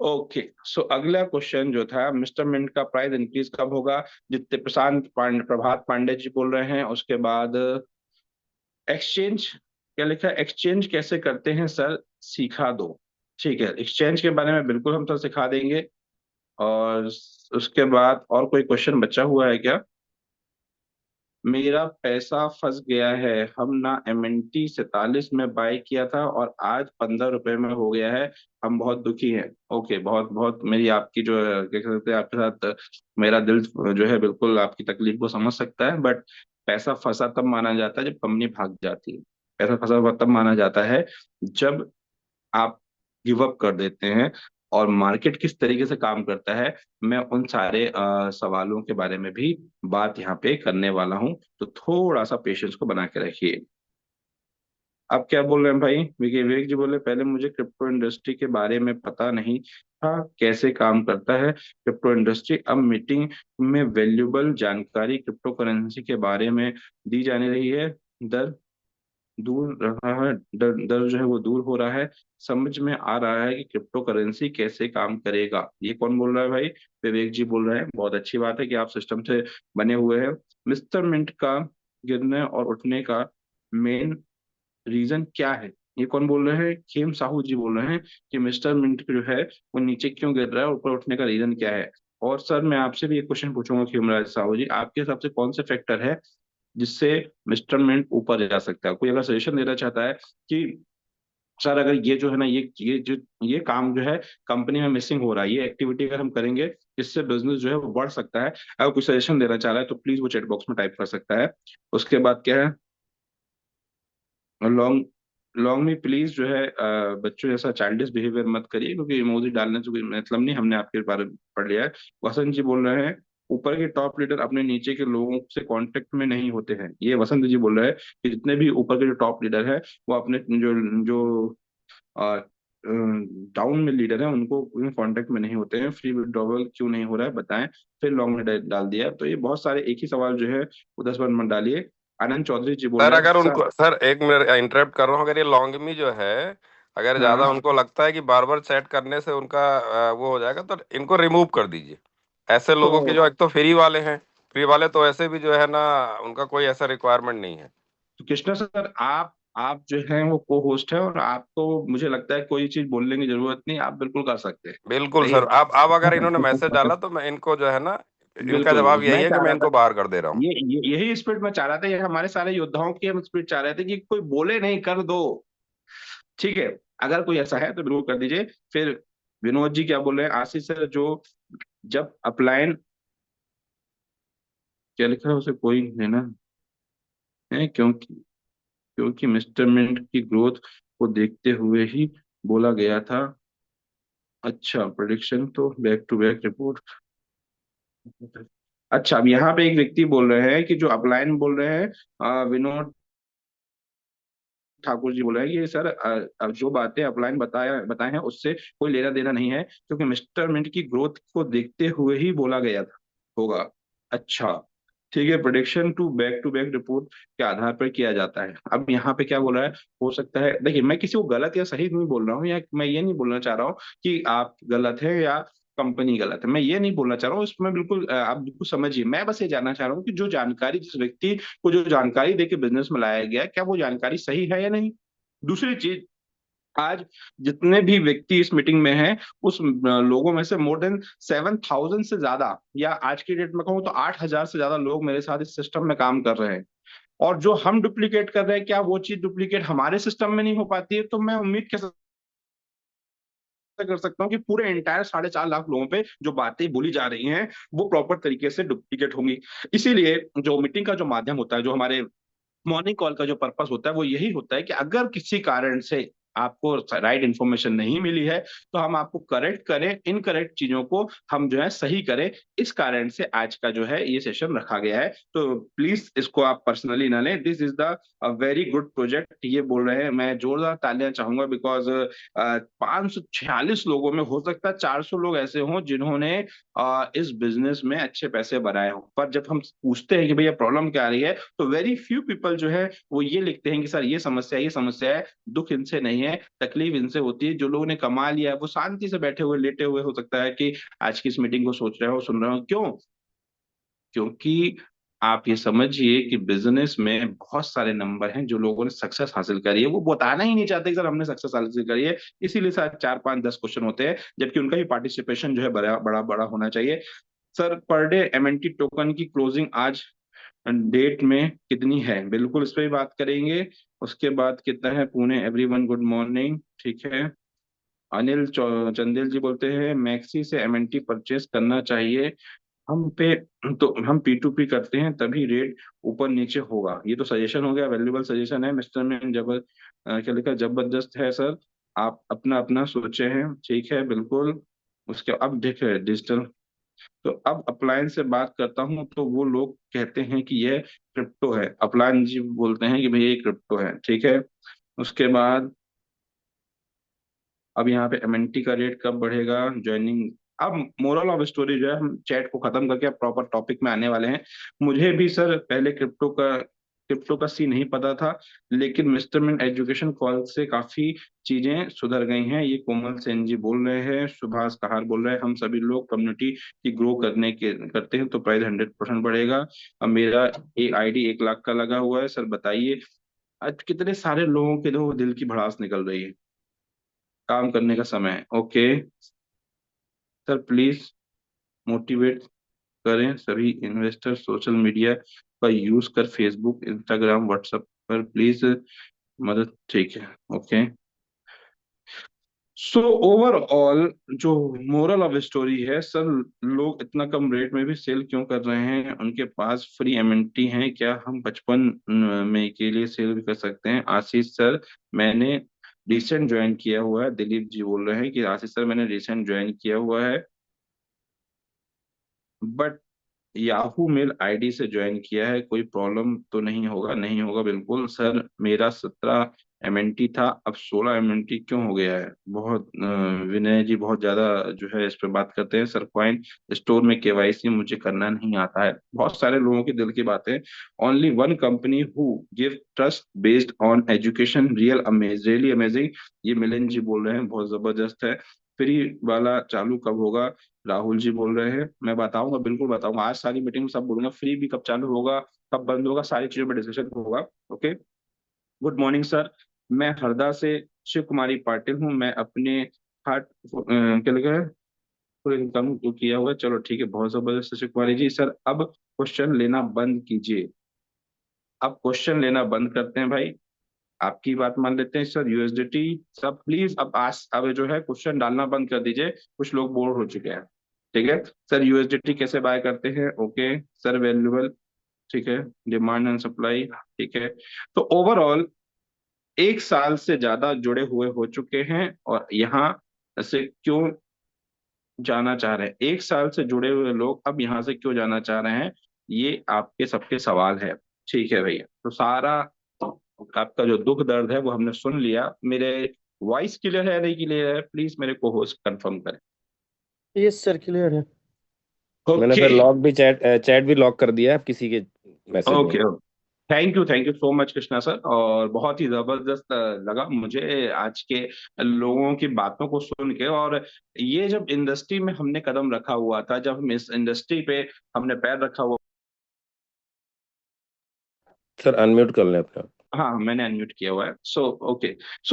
ओके, सो अगला क्वेश्चन जो था, मिस्टर मिंट का प्राइस इंक्रीज कब होगा? जितने प्रभात पांडे जी बोल रहे हैं। उसके बाद एक्सचेंज, क्या लिखा है, एक्सचेंज कैसे करते हैं सर, सिखा दो। ठीक है, एक्सचेंज के बारे में बिल्कुल हम सर सिखा देंगे। और उसके बाद और कोई क्वेश्चन बचा हुआ है क्या? मेरा पैसा फंस गया है, हम ना MNT 47 में बाय किया था और आज 15 रुपए में हो गया है, हम बहुत दुखी हैं। ओके, बहुत बहुत मेरी आपकी जो है, क्या कहते हैं, आपके साथ मेरा दिल जो है बिल्कुल आपकी तकलीफ को समझ सकता है। बट पैसा फंसा तब माना जाता है जब कंपनी भाग जाती है। पैसा फंसा हुआ तब माना जाता है जब आप गिव अप कर देते हैं। और मार्केट किस तरीके से काम करता है, मैं उन सारे सवालों के बारे में भी बात यहाँ पे करने वाला हूँ। तो थोड़ा सा पेशेंस को बना के रखिए। आप क्या बोल रहे हैं भाई? विवेक जी बोले, पहले मुझे क्रिप्टो इंडस्ट्री के बारे में पता नहीं था, कैसे काम करता है क्रिप्टो इंडस्ट्री। अब मीटिंग में वैल्यूबल जानकारी क्रिप्टो करेंसी के बारे में दी जाने रही है। दर दूर रहा है, डर जो है वो दूर हो रहा है। समझ में आ रहा है कि क्रिप्टो करेंसी कैसे काम करेगा। ये कौन बोल रहा है भाई? विवेक जी बोल रहे हैं। बहुत अच्छी बात है कि आप सिस्टम से बने हुए हैं। मिस्टर मिंट का गिरने और उठने का मेन रीजन क्या है? ये कौन बोल रहे हैं? खेम साहू जी बोल रहे हैं कि मिस्टर मिंट जो है वो नीचे क्यों गिर रहा है, ऊपर उठने का रीजन क्या है। और सर मैं आपसे भी एक क्वेश्चन पूछूंगा खेमराज साहू जी, आपके हिसाब से कौन से फैक्टर है जिससे मिस्टर मिंट ऊपर जा सकता है? कोई अगर सजेशन देना चाहता है कि सर अगर ये जो है ना, ये जो ये काम जो है कंपनी में मिसिंग हो रहा है, ये एक्टिविटी अगर हम करेंगे इससे बिजनेस जो है वो बढ़ सकता है, अगर कोई सजेशन देना चाह रहा है तो प्लीज वो चैट बॉक्स में टाइप कर सकता है। उसके बाद क्या है, लॉन्ग लॉन्ग में प्लीज जो है बच्चों जैसा चाइल्डिश बिहेवियर मत करिए, क्योंकि इमोजी डालने से कोई मतलब नहीं, हमने आपके बारे में पढ़ लिया है। वसंत जी बोल रहे हैं, ऊपर के टॉप लीडर अपने नीचे के लोगों से कांटेक्ट में नहीं होते हैं। ये वसंत जी बोल रहे हैं कि जितने भी ऊपर के जो टॉप लीडर है वो अपने जो जो डाउन में लीडर है उनको कांटेक्ट में नहीं होते हैं। फ्री विड्रॉवल क्यों नहीं हो रहा है बताएं। फिर लॉन्ग में डाल दिया। तो ये बहुत सारे एक ही सवाल जो है वो 10 बार मत डालिए। आनंद चौधरी जी बोल सर रहे हैं अगर सर। उनको, सर एक मिनट इंटरप्ट कर रहा हूँ, अगर ये लॉन्गमी जो है, अगर ज्यादा हाँ, उनको लगता है कि बार बार चैट करने से उनका वो हो जाएगा, तो इनको रिमूव कर दीजिए। ऐसे तो लोगों के जो एक तो फ्री वाले हैं, फ्री वाले तो ऐसे भी जो है ना, उनका कोई ऐसा रिक्वायरमेंट नहीं है। कृष्णा सर, आप जो हैं वो को होस्ट है, और आपको मुझे लगता है कोई चीज बोलने की जरूरत नहीं, आप बिल्कुल कर सकते हैं। बिल्कुल सही सर, है। अब अगर इन्होंने मैसेज डाला तो मैं इनको जो है ना, इनका बिल्कुल, जवाब यही मैं है कि चाह मैं रहा था, इनको बाहर कर दे रहा हूँ। यही स्पिरिट मैं चाह रहा था, ये हमारे सारे योद्धाओं की हम स्पिरिट चाह रहे थे कि कोई बोले नहीं, कर दो। ठीक है, अगर कोई ऐसा है तो बिल्कुल कर दीजिए। फिर विनोद जी क्या बोल रहे हैं, आशीष सर जो जब अपलाइन, क्या लिखा है उसे कोई लेना है, क्योंकि क्योंकि मिस्टर मिंट की ग्रोथ को देखते हुए ही बोला गया था। अच्छा, प्रेडिक्शन तो बैक टू बैक रिपोर्ट। अच्छा, अब यहाँ पे एक व्यक्ति बोल रहे हैं कि जो अपलाइन बोल रहे हैं, विनोद ठाकुर जी बोल रहे हैं कि सर अब जो बातें अपलाइन बताए हैं उससे कोई लेना देना नहीं है, क्योंकि मिस्टर मिंट की ग्रोथ को देखते हुए ही बोला गया था होगा। अच्छा, ठीक है, प्रोडिक्शन टू बैक रिपोर्ट के आधार पर किया जाता है। अब यहाँ पे क्या बोल रहा है, हो सकता है, देखिए मैं किसी को गलत या सही नहीं बोल रहा हूँ, या मैं ये नहीं बोलना चाह रहा हूँ कि आप गलत है या कंपनी गलत है। मैं ये नहीं बोलना चाह रहा हूँ इसमें, बिल्कुल आप बिल्कुल समझिए। मैं बस ये जानना चाह रहा हूँ कि जो जानकारी, जिस व्यक्ति को जो जानकारी देके बिजनेस में लाया गया है, क्या वो जानकारी सही है या नहीं। दूसरी चीज, आज जितने भी व्यक्ति इस मीटिंग में हैं, उस लोगों में से मोर देन 7,000 से ज्यादा, या आज की डेट में कहूँ तो 8,000 से ज्यादा लोग मेरे साथ इस सिस्टम में काम कर रहे हैं। और जो हम डुप्लीकेट कर रहे हैं, क्या वो चीज डुप्लीकेट हमारे सिस्टम में नहीं हो पाती है? तो मैं उम्मीद कैसे कर सकता हूँ कि पूरे एंटायर 4.5 लाख लोगों पे जो बातें बोली जा रही हैं, वो प्रॉपर तरीके से डुप्लीकेट होंगी। इसीलिए जो मीटिंग का जो माध्यम होता है, जो हमारे मॉर्निंग कॉल का जो पर्पस होता है, वो यही होता है कि अगर किसी कारण से आपको राइट इन्फॉर्मेशन नहीं मिली है, तो हम आपको करेक्ट करें, इनकरेक्ट चीजों को हम जो है सही करें। इस कारण से आज का जो है ये सेशन रखा गया है। तो प्लीज इसको आप पर्सनली ना लें। This is the very good project, ये बोल रहे हैं। मैं जोरदार तालियां चाहूंगा, बिकॉज 546 लोगों में हो सकता है 400 लोग ऐसे हों जिन्होंने इस बिजनेस में अच्छे पैसे बनाए हों। पर जब हम पूछते हैं कि भैया प्रॉब्लम क्या आ रही है, तो वेरी फ्यू पीपल जो है वो ये लिखते हैं कि सर ये समस्या है, दुख इनसे नहीं है, तकलीफ इनसे होती है। जो लोगों ने कमा लिया है वो शांति से बैठे हुए, लेटे हुए, हो सकता है कि आज की इस मीटिंग को सोच रहे हो, सुन रहे हो। क्यों? क्योंकि आप ये समझिए कि बिजनेस में बहुत सारे नंबर हैं जो लोगों ने सक्सेस हासिल करी है, वो बताना ही नहीं चाहते कि सर हमने सक्सेस हासिल करी है। इसीलिए सर 4 5 10 क्वेश्चन होते हैं, जबकि उनका भी पार्टिसिपेशन जो है बड़ा बड़ा बड़ा होना चाहिए। Sir, per day MNT token की क्लोजिंग आज डेट में कितनी है, बिल्कुल इस पे भी बात करेंगे। उसके बाद कितना है पुणे, एवरीवन गुड मॉर्निंग, ठीक है। अनिल चंदेल जी बोलते हैं मैक्सी से एमएनटी परचेस करना चाहिए हम पे, तो हम P2P करते हैं तभी रेट ऊपर नीचे होगा। ये तो सजेशन हो गया, वैल्यूबल सजेशन है मिस्टर मैन। क्या लिखा, जबरदस्त है सर, आप अपना अपना सोचे हैं, ठीक है बिल्कुल। उसके अब देखे डिजिटल, तो अब अपलायंस से बात करता हूँ तो वो लोग कहते हैं कि ये क्रिप्टो है। अपलायंस जी बोलते हैं कि भैया ये क्रिप्टो है, ठीक है। उसके बाद अब यहाँ पे एमएनटी का रेट कब बढ़ेगा, ज्वाइनिंग। अब मोरल ऑफ स्टोरी जो है, हम चैट को खत्म करके अब प्रॉपर टॉपिक में आने वाले हैं। मुझे भी सर पहले क्रिप्टो का सी नहीं पता था, लेकिन मिस्टर मिन एजुकेशन कॉल से काफी चीजें सुधर गई हैं। ये कोमल सेन जी बोल रहे हैं, सुभाष कहार बोल रहे हैं, हम सभी लोग कम्युनिटी की ग्रो करते हैं तो प्राइस 100% बढ़ेगा। अब मेरा आईडी 1 लाख का लगा हुआ है। सर बताइए, आज कितने सारे लोगों के तो दिल की भड़ास निकल रही है। काम करने का समय है, ओके। सर प्लीज मोटिवेट करें सभी इन्वेस्टर, सोशल मीडिया का यूज कर, फेसबुक, इंस्टाग्राम, व्हाट्सएप पर प्लीज मदद, ठीक है, ओके। सो ओवरऑल जो मोरल ऑफ स्टोरी है सर, लोग इतना कम रेट में भी सेल क्यों कर रहे हैं? उनके पास फ्री एमएनटी है, क्या हम 55 में के लिए सेल भी कर सकते हैं? आशीष सर, मैंने रिसेंट ज्वाइन किया हुआ है। दिलीप जी बोल रहे हैं कि आशीष सर मैंने रिसेंट ज्वाइन किया हुआ है, बट याहू मेल आईडी से ज्वाइन किया है, कोई प्रॉब्लम तो नहीं होगा? नहीं होगा बिल्कुल सर, मेरा 17 एमएनटी था, अब 16 एमएनटी क्यों हो गया है? बहुत विनय जी बहुत ज्यादा जो है इस पे बात करते हैं। सर कॉइन स्टोर में केवाईसी मुझे करना नहीं आता है। बहुत सारे लोगों की दिल की बातें। Only one company who give trust based on education, really amazing, ये मिलन जी बोल रहे हैं, बहुत जबरदस्त है। फ्री वाला चालू कब होगा? राहुल जी बोल रहे हैं, मैं बताऊंगा, बिल्कुल बताऊंगा। आज सारी मीटिंग में सब बोलूंगा, फ्री भी कब चालू होगा, कब बंद होगा, सारी चीजों पर डिस्कशन होगा, ओके। गुड मॉर्निंग सर, मैं हरदा से शिव कुमारी पाटिल हूँ। मैं अपने हार्ट क्या लिखा है, पूरे इनकम को किया हुआ है। चलो ठीक है, बहुत जबरदस्त शिव कुमारी जी। सर अब क्वेश्चन लेना बंद कीजिए, अब क्वेश्चन लेना बंद करते हैं भाई, आपकी बात मान लेते हैं। सर यूएसडीटी, सब प्लीज अब जो है क्वेश्चन डालना बंद कर दीजिए, कुछ लोग बोर हो चुके हैं, ठीक है। सर यूएसडीटी कैसे बाय करते हैं? ओके सर, वैल्यूबल, ठीक है, डिमांड एंड सप्लाई, ठीक है। तो ओवरऑल 1 साल से ज्यादा जुड़े हुए हो चुके हैं, और यहाँ से क्यों जाना चाह रहे हैं? 1 साल से जुड़े हुए लोग अब यहाँ से क्यों जाना चाह रहे हैं? ये आपके सबके सवाल है, ठीक है भैया। तो सारा आपका जो दुख दर्द है वो हमने सुन लिया। मेरे वॉइस क्लियर है नहीं क्लियर है, प्लीज मेरे को होस्ट कंफर्म करें। यस सर, क्लियर है। मैंने ओके फिर लॉक भी चैट चैट भी लॉक कर दिया है, आप किसी के मैसेज में। Okay thank you so much Krishna sir. और बहुत ही जबरदस्त लगा मुझे आज के लोगों की बातों को सुन के। और ये जब इंडस्ट्री में हमने कदम रखा हुआ था, जब हम इस इंडस्ट्री पे हमने पैर रखा हुआ। सर अनम्यूट कर लें अपने आप। हाँ, मैंने अनम्यूट किया हुआ है। ओके।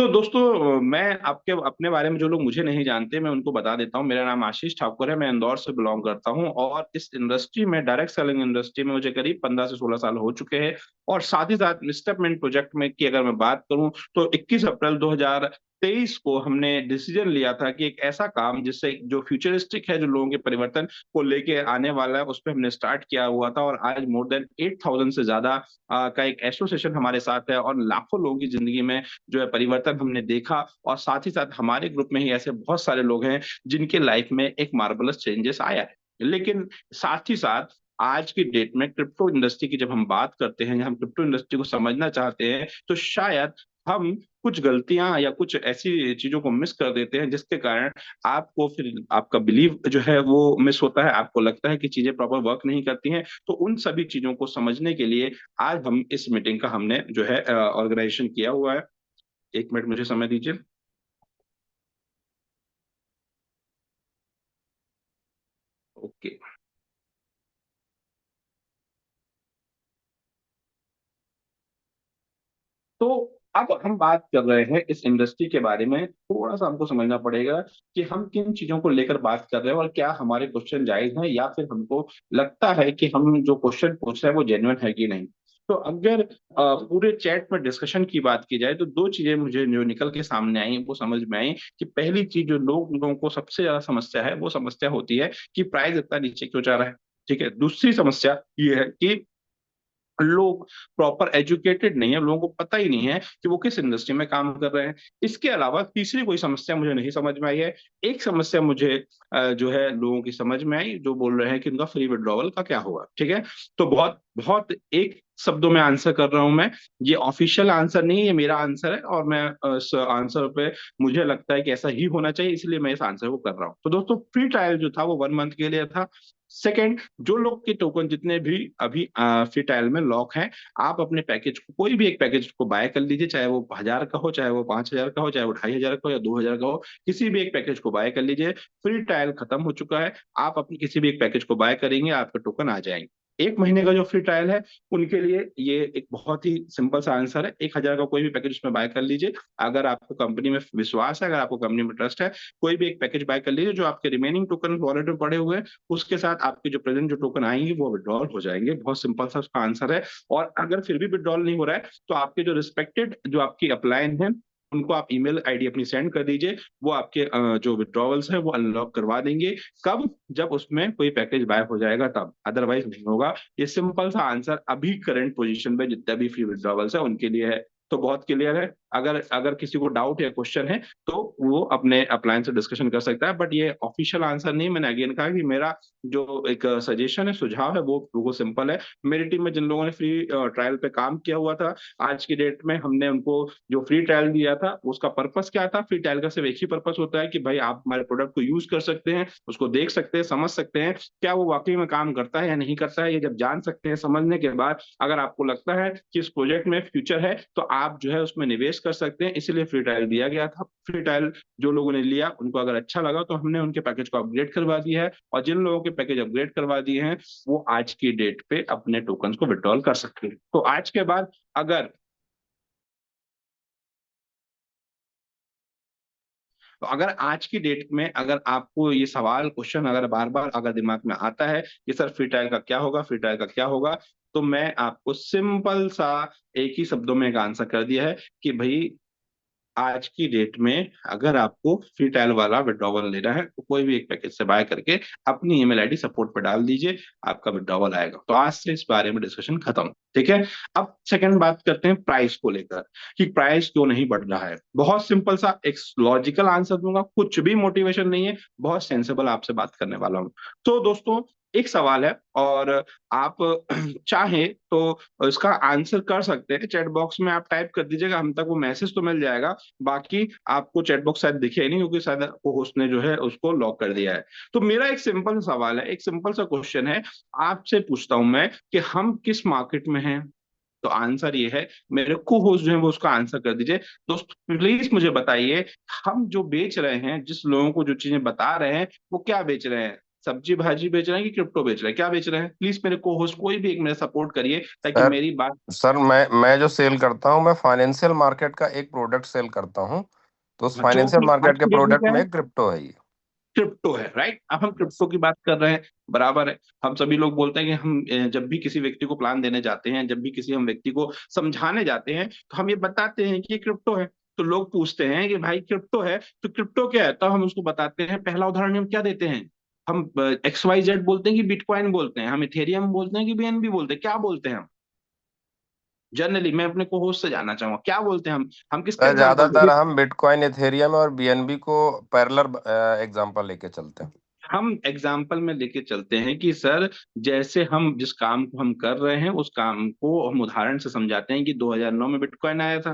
दोस्तों, मैं आपके अपने बारे में, जो लोग मुझे नहीं जानते, मैं उनको बता देता हूँ। मेरा नाम आशीष ठाकुर है, मैं इंदौर से बिलोंग करता हूँ। और इस इंडस्ट्री में, डायरेक्ट सेलिंग इंडस्ट्री में, मुझे करीब 15 से 16 साल हो चुके हैं। और साथ ही साथ स्टेपमेंट प्रोजेक्ट में की अगर मैं बात करूं, तो 21 अप्रैल 2023 को हमने डिसीजन लिया था कि एक ऐसा काम जिससे जो फ्यूचरिस्टिक है, जो लोगों के परिवर्तन को लेके आने वाला है, उस पर हमने स्टार्ट किया हुआ था। और आज मोर देन 8,000 से ज्यादा का एक एसोसिएशन हमारे साथ है। और लाखों लोगों की जिंदगी में जो है परिवर्तन हमने देखा। और साथ ही साथ हमारे ग्रुप में ही ऐसे बहुत सारे लोग हैं जिनके लाइफ में एक मार्वलस चेंजेस आया है। लेकिन साथ ही साथ आज की डेट में क्रिप्टो इंडस्ट्री की जब हम बात करते हैं, या हम क्रिप्टो इंडस्ट्री को समझना चाहते हैं, तो शायद हम कुछ गलतियां या कुछ ऐसी चीजों को मिस कर देते हैं, जिसके कारण आपको फिर आपका बिलीव जो है वो मिस होता है। आपको लगता है कि चीजें प्रॉपर वर्क नहीं करती हैं। तो उन सभी चीजों को समझने के लिए आज हम इस मीटिंग का हमने जो है ऑर्गेनाइजेशन किया हुआ है। 1 मिनट मुझे समय दीजिए। ओके। तो अब हम बात कर रहे हैं इस इंडस्ट्री के बारे में। थोड़ा सा हमको समझना पड़ेगा कि हम किन चीजों को लेकर बात कर रहे हैं, और क्या हमारे क्वेश्चन जायज हैं, या फिर हमको लगता है कि हम जो क्वेश्चन पूछ रहे हैं वो जेन्युइन है कि नहीं। तो अगर पूरे चैट में डिस्कशन की बात की जाए, तो दो चीजें मुझे जो निकल के सामने आई, वो समझ में आई कि पहली चीज जो लोगों को सबसे ज्यादा समस्या है, वो समस्या होती है कि प्राइस इतना नीचे क्यों जा रहा है। ठीक है। दूसरी समस्या ये है कि लोग प्रॉपर एजुकेटेड नहीं है, लोगों को पता ही नहीं है कि वो किस इंडस्ट्री में काम कर रहे हैं। इसके अलावा तीसरी कोई समस्या मुझे नहीं समझ में आई है। एक समस्या मुझे जो है लोगों की समझ में आई, जो बोल रहे हैं कि उनका फ्री विड्रॉवल का क्या होगा। ठीक है। तो बहुत बहुत एक शब्दों में आंसर कर रहा हूं मैं। ये ऑफिशियल आंसर नहीं है, ये मेरा आंसर है। और मैं इस आंसर पे मुझे लगता है कि ऐसा ही होना चाहिए, इसलिए मैं इस आंसर को कर रहा हूँ। तो दोस्तों, फ्री ट्रायल जो था वो 1 मंथ के लिए था। सेकेंड, जो लोग के टोकन जितने भी अभी फ्री ट्रायल में लॉक हैं, आप अपने पैकेज को, कोई भी एक पैकेज को बाय कर लीजिए, चाहे वो 1,000 का हो, चाहे वो 5,000 का हो, चाहे वो 2,500 का हो, या 2,000 का हो। किसी भी एक पैकेज को बाय कर लीजिए। फ्री ट्रायल खत्म हो चुका है। आप अपनी किसी भी एक पैकेज को बाय करेंगे, आपके टोकन आ जाएंगे। 1 महीने का जो फ्री ट्रायल है, उनके लिए ये एक बहुत ही सिंपल सा आंसर है। 1,000 का कोई भी पैकेज उसमें बाय कर लीजिए। अगर आपको कंपनी में विश्वास है, अगर आपको कंपनी में ट्रस्ट है, कोई भी एक पैकेज बाय कर लीजिए। जो आपके रिमेनिंग टोकन वॉलेट में पड़े हुए हैं, उसके साथ आपके जो प्रेजेंट जो टोकन आएंगे वो विड्रॉल हो जाएंगे। बहुत सिंपल सा उसका आंसर है। और अगर फिर भी विड्रॉल नहीं हो रहा है, तो आपके जो रिस्पेक्टेड जो आपकी अपलाइन है, उनको आप ईमेल आईडी अपनी सेंड कर दीजिए। वो आपके जो विड्रॉवल्स है वो अनलॉक करवा देंगे। कब? जब उसमें कोई पैकेज बाय हो जाएगा तब, अदरवाइज नहीं होगा। ये सिंपल सा आंसर अभी करंट पोजीशन पे जितने भी फ्री विड्रॉवल्स है उनके लिए है। तो बहुत क्लियर है। अगर अगर किसी को डाउट या क्वेश्चन है, तो वो अपने अप्लायंस से डिस्कशन कर सकता है। बट ये ऑफिशियल आंसर नहीं। मैंने अगेन कहा कि मेरा जो एक सजेशन है, सुझाव है, वो सिंपल है। मेरी टीम में जिन लोगों ने फ्री ट्रायल पे काम किया हुआ था, आज की डेट में हमने उनको जो फ्री ट्रायल दिया था, उसका पर्पस क्या था? फ्री ट्रायल का सिर्फ एक ही पर्पस होता है कि भाई आप हमारे प्रोडक्ट को यूज कर सकते हैं, उसको देख सकते हैं, समझ सकते हैं क्या वो वाकई में काम करता है या नहीं करता है। ये जब जान सकते हैं, समझने के बाद अगर आपको लगता है कि इस प्रोजेक्ट में फ्यूचर है, तो आप जो है उसमें निवेश कर सकते हैं। इसलिए फ्री ट्रायल दिया गया था। फ्री ट्रायल जो लोगों ने लिया, उनको अगर अच्छा लगा, तो हमने उनके पैकेज को अपग्रेड करवा दिया है। और जिन लोगों के पैकेज अपग्रेड करवा दिए हैं, वो आज की डेट पे अपने टोकन को विड्रॉल कर सकते हैं। तो आज के बाद अगर तो अगर आज की डेट में अगर आपको ये सवाल क्वेश्चन अगर बार बार अगर दिमाग में आता है कि सर फ्री ट्रायल का क्या होगा, फ्री ट्रायल का क्या होगा, तो मैं आपको सिंपल सा एक ही शब्दों में एक आंसर कर दिया है कि भाई, आज की डेट में अगर आपको फ्री ट्रायल वाला विड्रॉवल लेना है, तो कोई भी एक पैकेज से बाय करके अपनी ईमेल आईडी सपोर्ट पर डाल दीजिए, आपका विड्रॉवल आएगा। तो आज से इस बारे में डिस्कशन खत्म। ठीक है। अब सेकंड बात करते हैं प्राइस को लेकर, कि प्राइस क्यों नहीं बढ़ रहा है। बहुत सिंपल सा एक लॉजिकल आंसर दूंगा, कुछ भी मोटिवेशन नहीं है, बहुत सेंसेबल आपसे बात करने वाला हूं। तो दोस्तों, एक सवाल है, और आप चाहें तो इसका आंसर कर सकते हैं। चैट बॉक्स में आप टाइप कर दीजिएगा, हम तक वो मैसेज तो मिल जाएगा। बाकी आपको चैट बॉक्स शायद दिखे नहीं, क्योंकि शायद वो होस्ट ने जो है उसको लॉक कर दिया है। तो मेरा एक सिंपल सवाल है, एक सिंपल सा क्वेश्चन है, आपसे पूछता हूं मैं कि हम किस मार्केट में हैं? तो आंसर ये है, मेरे को होस्ट जो है वो उसका आंसर कर दीजिए। दोस्त प्लीज मुझे बताइए, हम जो बेच रहे हैं, जिस लोगों को जो चीजें बता रहे हैं, वो क्या बेच रहे हैं? सब्जी भाजी बेच रहे हैं कि क्रिप्टो बेच रहे हैं? क्या बेच रहे हैं? प्लीज मेरे को होस्ट कोई भी एक मेरा सपोर्ट करिए ताकि सर मेरी बात। सर मैं जो सेल करता हूँ, मैं फाइनेंशियल मार्केट का एक प्रोडक्ट सेल करता हूँ। तो उस जो फाइनेंशियल कि आज मार्केट के की डेट में प्रोडक्ट क्या है? में क्रिप्टो है ये। क्रिप्टो है, राइट? अब हम यस। क्रिप्टो की बात कर रहे हैं, बराबर है। हम सभी लोग बोलते हैं कि हम जब भी किसी व्यक्ति को प्लान देने जाते हैं, जब भी किसी हम व्यक्ति को समझाने जाते हैं, तो हम ये बताते हैं कि ये क्रिप्टो है। तो लोग पूछते हैं कि भाई क्रिप्टो है तो क्रिप्टो क्या है, तो हम उसको बताते हैं। पहला उदाहरण हम क्या देते हैं? हम XYZ बोलते हैं कि बिटकॉइन बोलते हैं, हम इथेरियम बोलते हैं कि BNB बोलते हैं, क्या बोलते हैं हम जनरली? मैं अपने को होस्ट से जानना चाहूंगा, क्या बोलते हैं हम किसका सर एग्जांपल ज्यादातर देते हम बिटकॉइन, इथेरियम और बीएनबी को पैरेलल एग्जांपल लेके चलते हैं। हैं? हम एग्जाम्पल में लेके चलते हैं कि सर, जैसे हम जिस काम को हम कर रहे हैं उस काम को हम उदाहरण से समझाते हैं कि 2009 में बिटकॉइन आया था,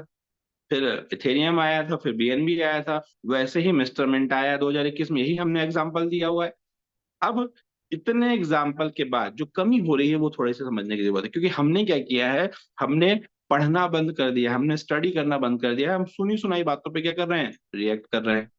फिर इथेरियम आया था, फिर BNB आया था, वैसे ही मिस्टर मिंट आया 2021 में, यही हमने एग्जाम्पल दिया हुआ है। अब इतने एग्जाम्पल के बाद जो कमी हो रही है वो थोड़े से समझने की जरूरत है, क्योंकि हमने क्या किया है, हमने पढ़ना बंद कर दिया, हमने स्टडी करना बंद कर दिया है, हम सुनी सुनाई बातों पे क्या कर रहे हैं, रिएक्ट कर रहे हैं।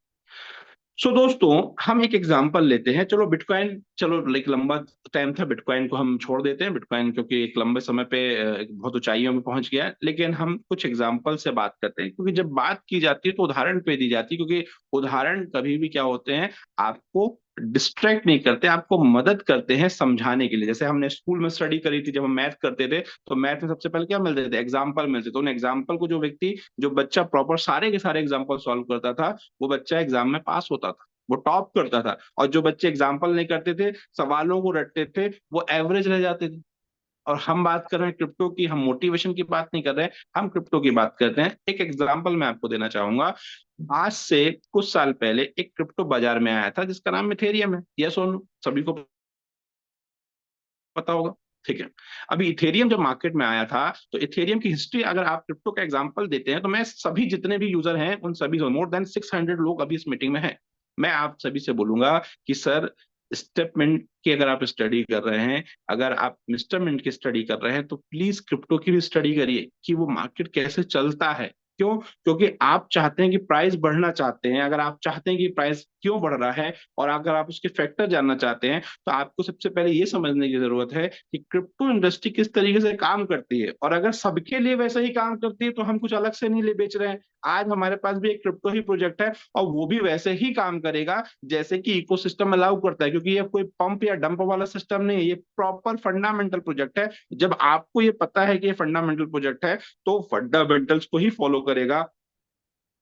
सो दोस्तों, हम एक एग्जांपल लेते हैं। चलो बिटकॉइन, चलो एक लंबा टाइम था, बिटकॉइन को हम छोड़ देते हैं, बिटकॉइन क्योंकि एक लंबे समय पे बहुत ऊंचाइयों में पहुंच गया है। लेकिन हम कुछ एग्जांपल से बात करते हैं, क्योंकि जब बात की जाती है तो उदाहरण पे दी जाती है, क्योंकि उदाहरण कभी भी क्या होते हैं, आपको डिस्ट्रैक्ट नहीं करते, आपको मदद करते हैं समझाने के लिए। जैसे हमने स्कूल में स्टडी करी थी, जब हम मैथ करते थे, तो मैथ में सबसे पहले क्या मिलते थे, एग्जाम्पल मिलते थे। तो उन एग्जाम्पल को जो बच्चा प्रॉपर सारे के सारे एग्जाम्पल सॉल्व करता था, वो बच्चा एग्जाम में पास होता था, वो टॉप करता था। और जो बच्चे एग्जाम्पल नहीं करते थे, सवालों को रटते थे, वो एवरेज रह जाते थे। और हम बात कर रहे हैं क्रिप्टो की, हम मोटिवेशन की बात नहीं कर रहे हैं, हम क्रिप्टो की बात करते हैं। एक एग्जाम्पल मैं आपको देना चाहूंगा। आज से कुछ साल पहले एक क्रिप्टो बाजार में आया था जिसका नाम इथेरियम है। यस और नो, सभी को पता होगा, ठीक है। अभी इथेरियम जब मार्केट में आया था, तो इथेरियम की हिस्ट्री अगर आप क्रिप्टो का एग्जांपल देते हैं, तो मैं सभी जितने भी यूजर हैं उन सभी, मोर देन 600 लोग अभी इस मीटिंग में हैं, मैं आप सभी से बोलूंगा कि सर, स्टेपमेंट की अगर आप स्टडी कर रहे हैं, अगर आप मिस्टर मिंट की स्टडी कर रहे हैं, तो प्लीज क्रिप्टो की भी स्टडी करिए कि वो मार्केट कैसे चलता है। क्यों? क्योंकि आप चाहते हैं कि प्राइस बढ़ना चाहते हैं। अगर आप चाहते हैं कि प्राइस क्यों बढ़ रहा है, और अगर आप उसके फैक्टर जानना चाहते हैं, तो आपको सबसे पहले ये समझने की जरूरत है कि क्रिप्टो इंडस्ट्री किस तरीके से काम करती है। और अगर सबके लिए वैसे ही काम करती है, तो हम कुछ अलग से नहीं ले बेच रहे हैं। आज हमारे पास भी एक क्रिप्टो ही प्रोजेक्ट है, और वो भी वैसे ही काम करेगा जैसे कि इकोसिस्टम अलाउ करता है, क्योंकि ये कोई पंप या डंप वाला सिस्टम नहीं है, ये प्रॉपर फंडामेंटल प्रोजेक्ट है। जब आपको ये पता है कि ये फंडामेंटल प्रोजेक्ट है, तो फंडामेंटल्स को ही फॉलो करेगा,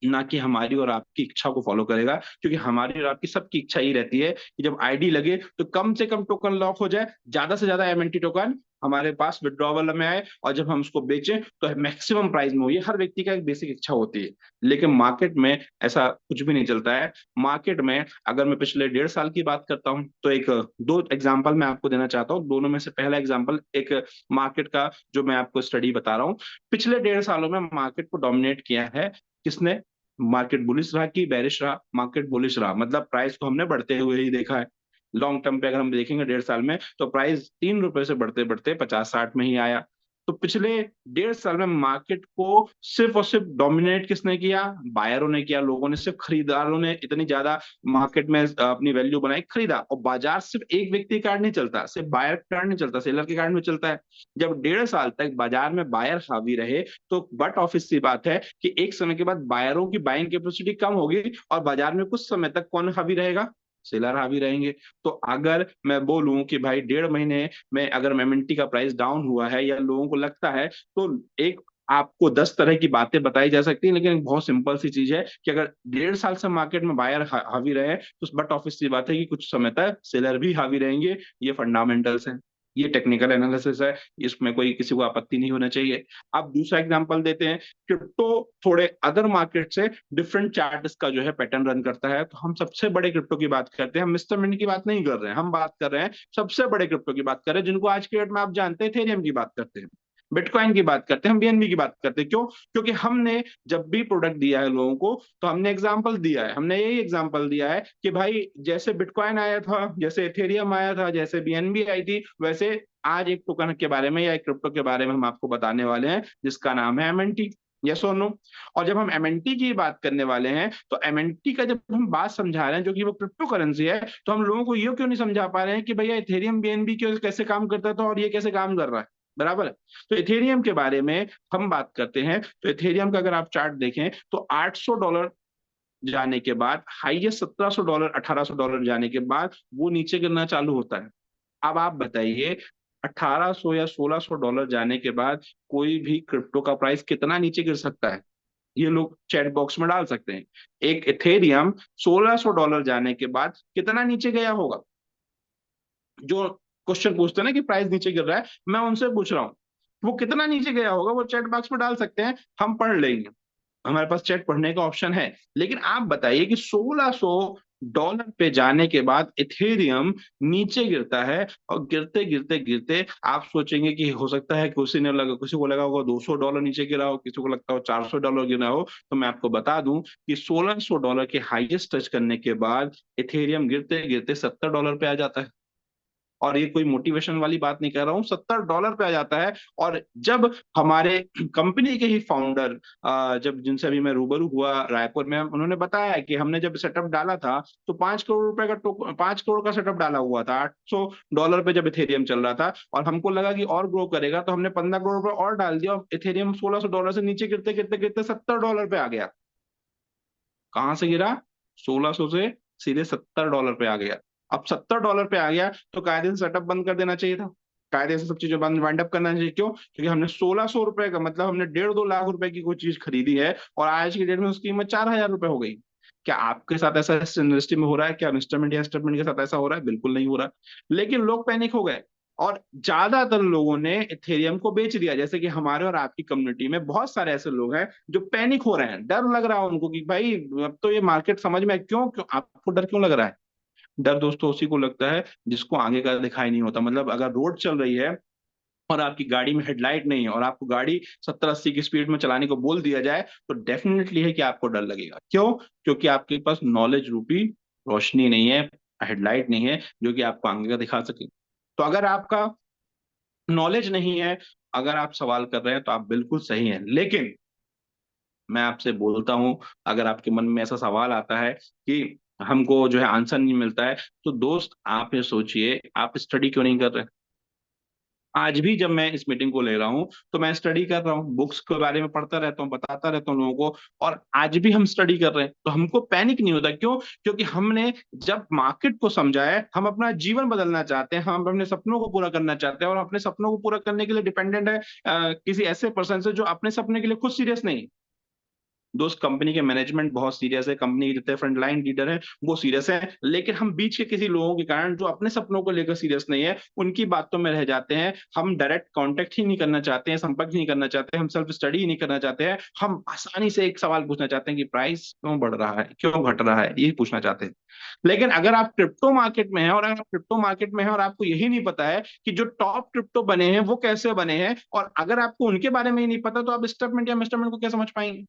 ना कि हमारी और आपकी इच्छा को फॉलो करेगा। क्योंकि हमारी और आपकी सबकी इच्छा ही रहती है कि जब आईडी लगे तो कम से कम टोकन लॉक हो जाए, ज्यादा से ज्यादा MNT टोकन हमारे पास विड्रॉवल में आए, और जब हम उसको बेचें तो मैक्सिमम प्राइस में हो। ये हर व्यक्ति का एक बेसिक इच्छा होती है। लेकिन मार्केट में ऐसा कुछ भी नहीं चलता है। मार्केट में अगर मैं पिछले 1.5 साल की बात करता हूं, तो एक दो एग्जाम्पल मैं आपको देना चाहता हूँ। दोनों में से पहला एग्जाम्पल एक मार्केट का, जो मैं आपको स्टडी बता रहा हूँ। पिछले 1.5 सालों में मार्केट को डोमिनेट किया है किसने? मार्केट बुलिश रहा कि बेरिश रहा? मार्केट बुलिश रहा, मतलब प्राइस को हमने बढ़ते हुए ही देखा है। लॉन्ग टर्म पे अगर हम देखेंगे 1.5 साल में, तो प्राइस 3 रुपए से बढ़ते बढ़ते 50-60 में ही आया। तो पिछले 1.5 साल में मार्केट को सिर्फ और सिर्फ डोमिनेट किसने किया? बायरों ने किया। लोगों ने, सिर्फ खरीदारों ने इतनी ज्यादा मार्केट में अपनी वैल्यू बनाई, खरीदा। और बाजार सिर्फ एक व्यक्ति के कारण नहीं चलता, सिर्फ बायर के कारण नहीं चलता, सेलर के कारण भी चलता है। जब 1.5 साल तक बाजार में बायर हावी रहे, तो बट ऑफिस सी बात है कि एक समय के बाद बायरों की बाइंग कैपेसिटी कम होगी, और बाजार में कुछ समय तक कौन हावी रहेगा? सेलर हावी रहेंगे। तो अगर मैं बोलूं कि भाई 1.5 महीने में अगर मेमेंटी का प्राइस डाउन हुआ है, या लोगों को लगता है, तो एक आपको 10 तरह की बातें बताई जा सकती है, लेकिन एक बहुत सिंपल सी चीज है कि अगर 1.5 साल से मार्केट में बायर हावी रहे, तो बट ऑफिस की बात है कि कुछ समय तक सेलर भी हावी रहेंगे। ये फंडामेंटल्स हैं, ये टेक्निकल एनालिसिस है, इसमें कोई किसी को आपत्ति नहीं होना चाहिए। अब दूसरा एग्जांपल देते हैं। क्रिप्टो थोड़े अदर मार्केट से डिफरेंट चार्ट्स का जो है पैटर्न रन करता है। तो हम सबसे बड़े क्रिप्टो की बात करते हैं, हम मिस्टर मिंट की बात नहीं कर रहे हैं, हम बात कर रहे हैं सबसे बड़े क्रिप्टो की बात कर रहे हैं, जिनको आज के डेट में आप जानते हैं, इथेरियम की बात करते हैं, बिटकॉइन की बात करते हैं, हम BNB की बात करते हैं। क्यों? क्योंकि हमने जब भी प्रोडक्ट दिया है लोगों को, तो हमने एग्जाम्पल दिया है, हमने यही एग्जाम्पल दिया है कि भाई जैसे बिटकॉइन आया था, जैसे इथेरियम आया था, जैसे BNB आई थी, वैसे आज एक टोकन के बारे में या एक क्रिप्टो के बारे में हम आपको बताने वाले हैं जिसका नाम है एमएनटी। यस और नो? और जब हम एमएनटी की बात करने वाले हैं तो एमएनटी का जब हम बात समझा रहे हैं जो कि वो क्रिप्टो करेंसी है, तो हम लोगों को ये क्यों नहीं समझा पा रहे हैं कि भैया इथेरियम बीएनबी कैसे काम करता था और ये कैसे काम कर रहा है। बराबर। तो इथेरियम के बारे में हम बात करते हैं तो इथेरियम का अगर आप चार्ट देखें तो $800 जाने के बाद हाईएस्ट $1700 $1800 जाने के बाद वो नीचे गिरना चालू होता है। अब आप बताइए 1800 या $1600 जाने के बाद कोई भी क्रिप्टो का प्राइस कितना नीचे गिर सकता है, ये लोग चैट बॉक्स में डाल सकते हैं। एक इथेरियम $1600 जाने के बाद कितना नीचे गया होगा? जो क्वेश्चन पूछते हैं ना कि प्राइस नीचे गिर रहा है, मैं उनसे पूछ रहा हूं वो कितना नीचे गया होगा, वो चैट बॉक्स में डाल सकते हैं, हम पढ़ लेंगे। हमारे पास चैट पढ़ने का ऑप्शन है। लेकिन आप बताइए कि $1600 पे जाने के बाद इथेरियम नीचे गिरता है और गिरते गिरते गिरते आप सोचेंगे कि हो सकता है किसी को लगा होगा $200 नीचे गिरा हो, किसी को लगता हो $400 गिरा हो। तो मैं आपको बता दूं कि $1600 के हाईएस्ट टच करने के बाद इथेरियम गिरते गिरते $70 पे आ जाता है। और ये कोई मोटिवेशन वाली बात नहीं कर रहा हूँ, $70 पे आ जाता है। और जब हमारे कंपनी के ही फाउंडर जब जिनसे अभी मैं रूबरू हुआ रायपुर में, उन्होंने बताया कि हमने जब सेटअप डाला था तो $5 करोड़ का सेटअप डाला हुआ था $800 पे जब इथेरियम चल रहा था, और हमको लगा कि और ग्रो करेगा तो हमने $15 करोड़ और डाल दिया और इथेरियम $1600 से नीचे गिरते गिरते गिरते $70 पे आ गया। कहां से गिरा? 1600 से सीधे $70 पे आ गया। अब $70 पे आ गया तो कायदे से सेटअप बंद कर देना चाहिए था, कायदे से सब चीजें बंद वाइंड अप करना चाहिए। क्यों? क्योंकि हमने ₹1600 का मतलब हमने 1.5-2 लाख की कोई चीज खरीदी है और आज की डेट में उसकी कीमत ₹4000 हो गई। क्या आपके साथ ऐसा इस इंडस्ट्री में हो रहा है? क्या इंस्ट्रूमेंट या इंस्ट्रूमेंट के साथ ऐसा हो रहा है? बिल्कुल नहीं हो रहा। लेकिन लोग पैनिक हो गए और ज्यादातर लोगों ने इथेरियम को बेच दिया। जैसे कि हमारे और आपकी कम्युनिटी में बहुत सारे ऐसे लोग हैं जो पैनिक हो रहे हैं, डर लग रहा है उनको कि भाई अब तो ये मार्केट समझ में क्यों क्यों आपको डर क्यों लग रहा है? डर दोस्तों उसी को लगता है जिसको आगे का दिखाई नहीं होता। मतलब अगर रोड चल रही है और आपकी गाड़ी में हेडलाइट नहीं है और आपको गाड़ी 70-80 की स्पीड में चलाने को बोल दिया जाए तो डेफिनेटली है कि आपको डर लगेगा। क्यों? क्योंकि आपके पास नॉलेज रूपी रोशनी नहीं है, हेडलाइट नहीं है जो कि आपको आगे का दिखा सके। तो अगर आपका नॉलेज नहीं है, अगर आप सवाल कर रहे हैं तो आप बिल्कुल सही हैं। लेकिन मैं आपसे बोलता हूं, अगर आपके मन में ऐसा सवाल आता है कि हमको जो है आंसर नहीं मिलता है, तो दोस्त आप ये सोचिए आप स्टडी क्यों नहीं कर रहे? आज भी जब मैं इस मीटिंग को ले रहा हूं तो मैं स्टडी कर रहा हूँ, बुक्स के बारे में पढ़ता रहता हूँ, बताता रहता हूँ लोगों को। और आज भी हम स्टडी कर रहे हैं तो हमको पैनिक नहीं होता। क्यों? क्योंकि हमने जब मार्केट को समझा है, हम अपना जीवन बदलना चाहते हैं, हम अपने सपनों को पूरा करना चाहते हैं और अपने सपनों को पूरा करने के लिए डिपेंडेंट है किसी ऐसे पर्सन से जो अपने सपने के लिए खुद सीरियस नहीं। दोस्त कंपनी के मैनेजमेंट बहुत सीरियस है, कंपनी के जितने फ्रंट लाइन लीडर हैं वो सीरियस है, लेकिन हम बीच के किसी लोगों के कारण जो अपने सपनों को लेकर सीरियस नहीं है उनकी बातों में रह जाते हैं। हम डायरेक्ट कांटेक्ट ही नहीं करना चाहते हैं, संपर्क ही नहीं करना चाहते हैं, हम सेल्फ स्टडी ही नहीं करना चाहते हैं। हम आसानी से एक सवाल पूछना चाहते हैं कि प्राइस क्यों बढ़ रहा है, क्यों घट रहा है, यही पूछना चाहते हैं। लेकिन अगर आप क्रिप्टो मार्केट में हैं और अगर आप क्रिप्टो मार्केट में हैं और आपको यही नहीं पता है कि जो टॉप क्रिप्टो बने हैं वो कैसे बने हैं, और अगर आपको उनके बारे में ही नहीं पता तो आप स्टेटमेंट या मिस्टेटमेंट को क्या समझ पाएंगे?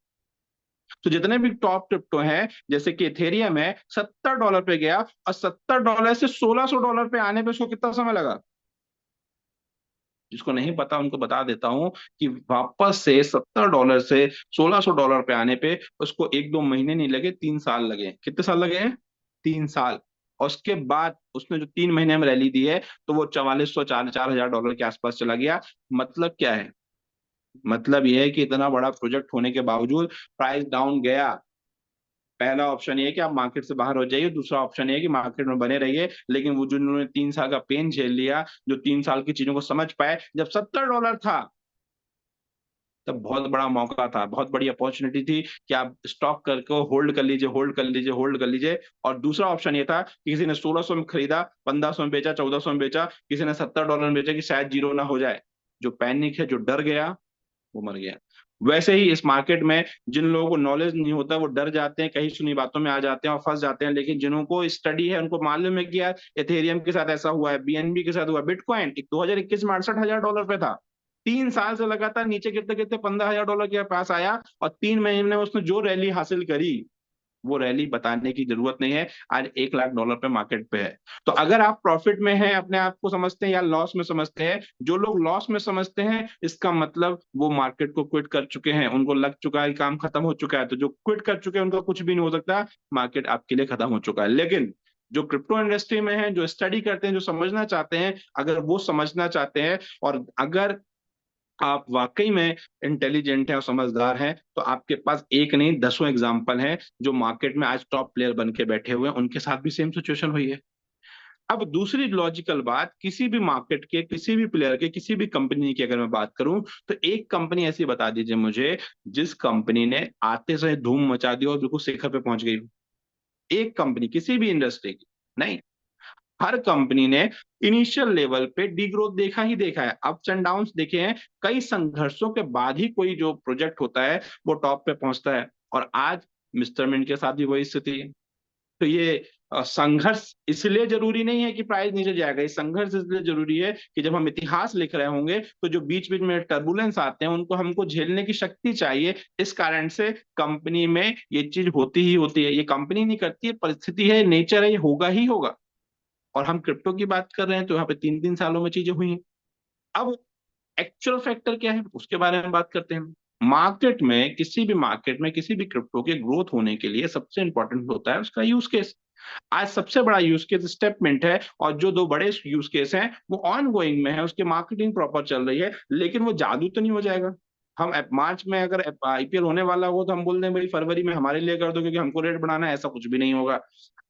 तो जितने भी टॉप क्रिप्टो हैं जैसे कि इथेरियम है, $70 पे गया और $70 से $1600 पे आने पे उसको कितना समय लगा? जिसको नहीं पता उनको बता देता हूं कि वापस से $70 से $1600 पे आने पे उसको 1-2 महीने नहीं लगे, 3 साल लगे। कितने साल लगे हैं? 3 साल। और उसके बाद उसने जो 3 महीने में रैली दी है तो वो $4400-4000 के आसपास चला गया। मतलब क्या है? मतलब यह है कि इतना बड़ा प्रोजेक्ट होने के बावजूद प्राइस डाउन गया। पहला ऑप्शन ये है कि आप मार्केट से बाहर हो जाइए, दूसरा ऑप्शन ये है कि मार्केट में बने रहिए। लेकिन वो जो उन्होंने 3 साल का पेन झेल लिया, जो 3 साल की चीजों को समझ पाए, जब $70 था तब बहुत बड़ा मौका था, बहुत बड़ी अपॉर्चुनिटी थी कि आप स्टॉक करके होल्ड कर लीजिए, होल्ड कर लीजिए, होल्ड कर लीजिए। और दूसरा ऑप्शन ये था कि किसी ने 1600 में खरीदा, 1500 में बेचा, 1400 में बेचा, किसी ने $70 में बेचा कि शायद जीरो ना हो जाए। जो पैनिक है, जो डर गया, वो मर गया। वैसे ही इस मार्केट में जिन लोगों को नॉलेज नहीं होता वो डर जाते हैं, कहीं सुनी बातों में आ जाते हैं और फंस जाते हैं। लेकिन जिनको स्टडी है उनको मालूम है कि यार एथेरियम के साथ ऐसा हुआ है, बीएनबी के साथ हुआ है, बिटकॉइन 2021 में $68,000 पे था, 3 साल से लगातार नीचे गिरते गिरते $15,000 के पास आया और 3 महीने में उसने जो रैली हासिल करी वो रैली बताने की जरूरत नहीं है। आज $1 लाख पे मार्केट पे है। तो अगर आप प्रॉफिट में हैं, अपने आप को समझते हैं, या लॉस में समझते हैं, जो लोग लॉस में समझते हैं इसका मतलब वो मार्केट को क्विट कर चुके हैं, उनको लग चुका है काम खत्म हो चुका है। तो जो क्विट कर चुके हैं उनका कुछ भी नहीं हो सकता, मार्केट आपके लिए खत्म हो चुका है। लेकिन जो क्रिप्टो इंडस्ट्री में है, जो स्टडी करते हैं, जो समझना चाहते हैं, अगर वो समझना चाहते हैं, और अगर आप वाकई में इंटेलिजेंट हैं और समझदार हैं, तो आपके पास एक नहीं दसों एग्जाम्पल हैं जो मार्केट में आज टॉप प्लेयर बन के बैठे हुए हैं, उनके साथ भी सेम सिचुएशन हुई है। अब दूसरी लॉजिकल बात, किसी भी मार्केट के, किसी भी प्लेयर के, किसी भी कंपनी की अगर मैं बात करूं, तो एक कंपनी ऐसी बता दीजिए मुझे जिस कंपनी ने आते से धूम मचा दी और बिल्कुल शिखर पे पहुंच गई। एक कंपनी किसी भी इंडस्ट्री की नहीं, हर कंपनी ने इनिशियल लेवल पे डी ग्रोथ देखा ही देखा है, अप्स एंड डाउन्स देखे हैं, कई संघर्षों के बाद ही कोई जो प्रोजेक्ट होता है वो टॉप पे पहुंचता है। और आज मिस्टर मिंट के साथ भी वही स्थिति है। तो ये संघर्ष इसलिए जरूरी नहीं है कि प्राइस नीचे जाएगा, ये संघर्ष इसलिए जरूरी है कि जब हम इतिहास लिख रहे होंगे तो जो बीच बीच में टर्बुलेंस आते हैं उनको हमको झेलने की शक्ति चाहिए। इस कारण से कंपनी में ये चीज होती ही होती है, ये कंपनी नहीं करती है, परिस्थिति है, नेचर है, ये होगा ही होगा। और हम क्रिप्टो की बात कर रहे हैं तो यहाँ पे 3-3 सालों में चीजें हुई हैं। अब एक्चुअल फैक्टर क्या है उसके बारे में बात करते हैं। मार्केट में, किसी भी मार्केट में, किसी भी क्रिप्टो के ग्रोथ होने के लिए सबसे इंपॉर्टेंट होता है उसका यूज केस। आज सबसे बड़ा यूज केस स्टेपमेंट है, और जो दो बड़े यूज केस हैं वो ऑन गोइंग में है, उसकी मार्केटिंग प्रॉपर चल रही है, लेकिन वो जादू तो नहीं हो जाएगा। हम मार्च में अगर आईपीएल होने वाला हो तो हम बोल दें भाई फरवरी में हमारे लिए कर दो क्योंकि हमको रेट बढ़ाना है, ऐसा कुछ भी नहीं होगा।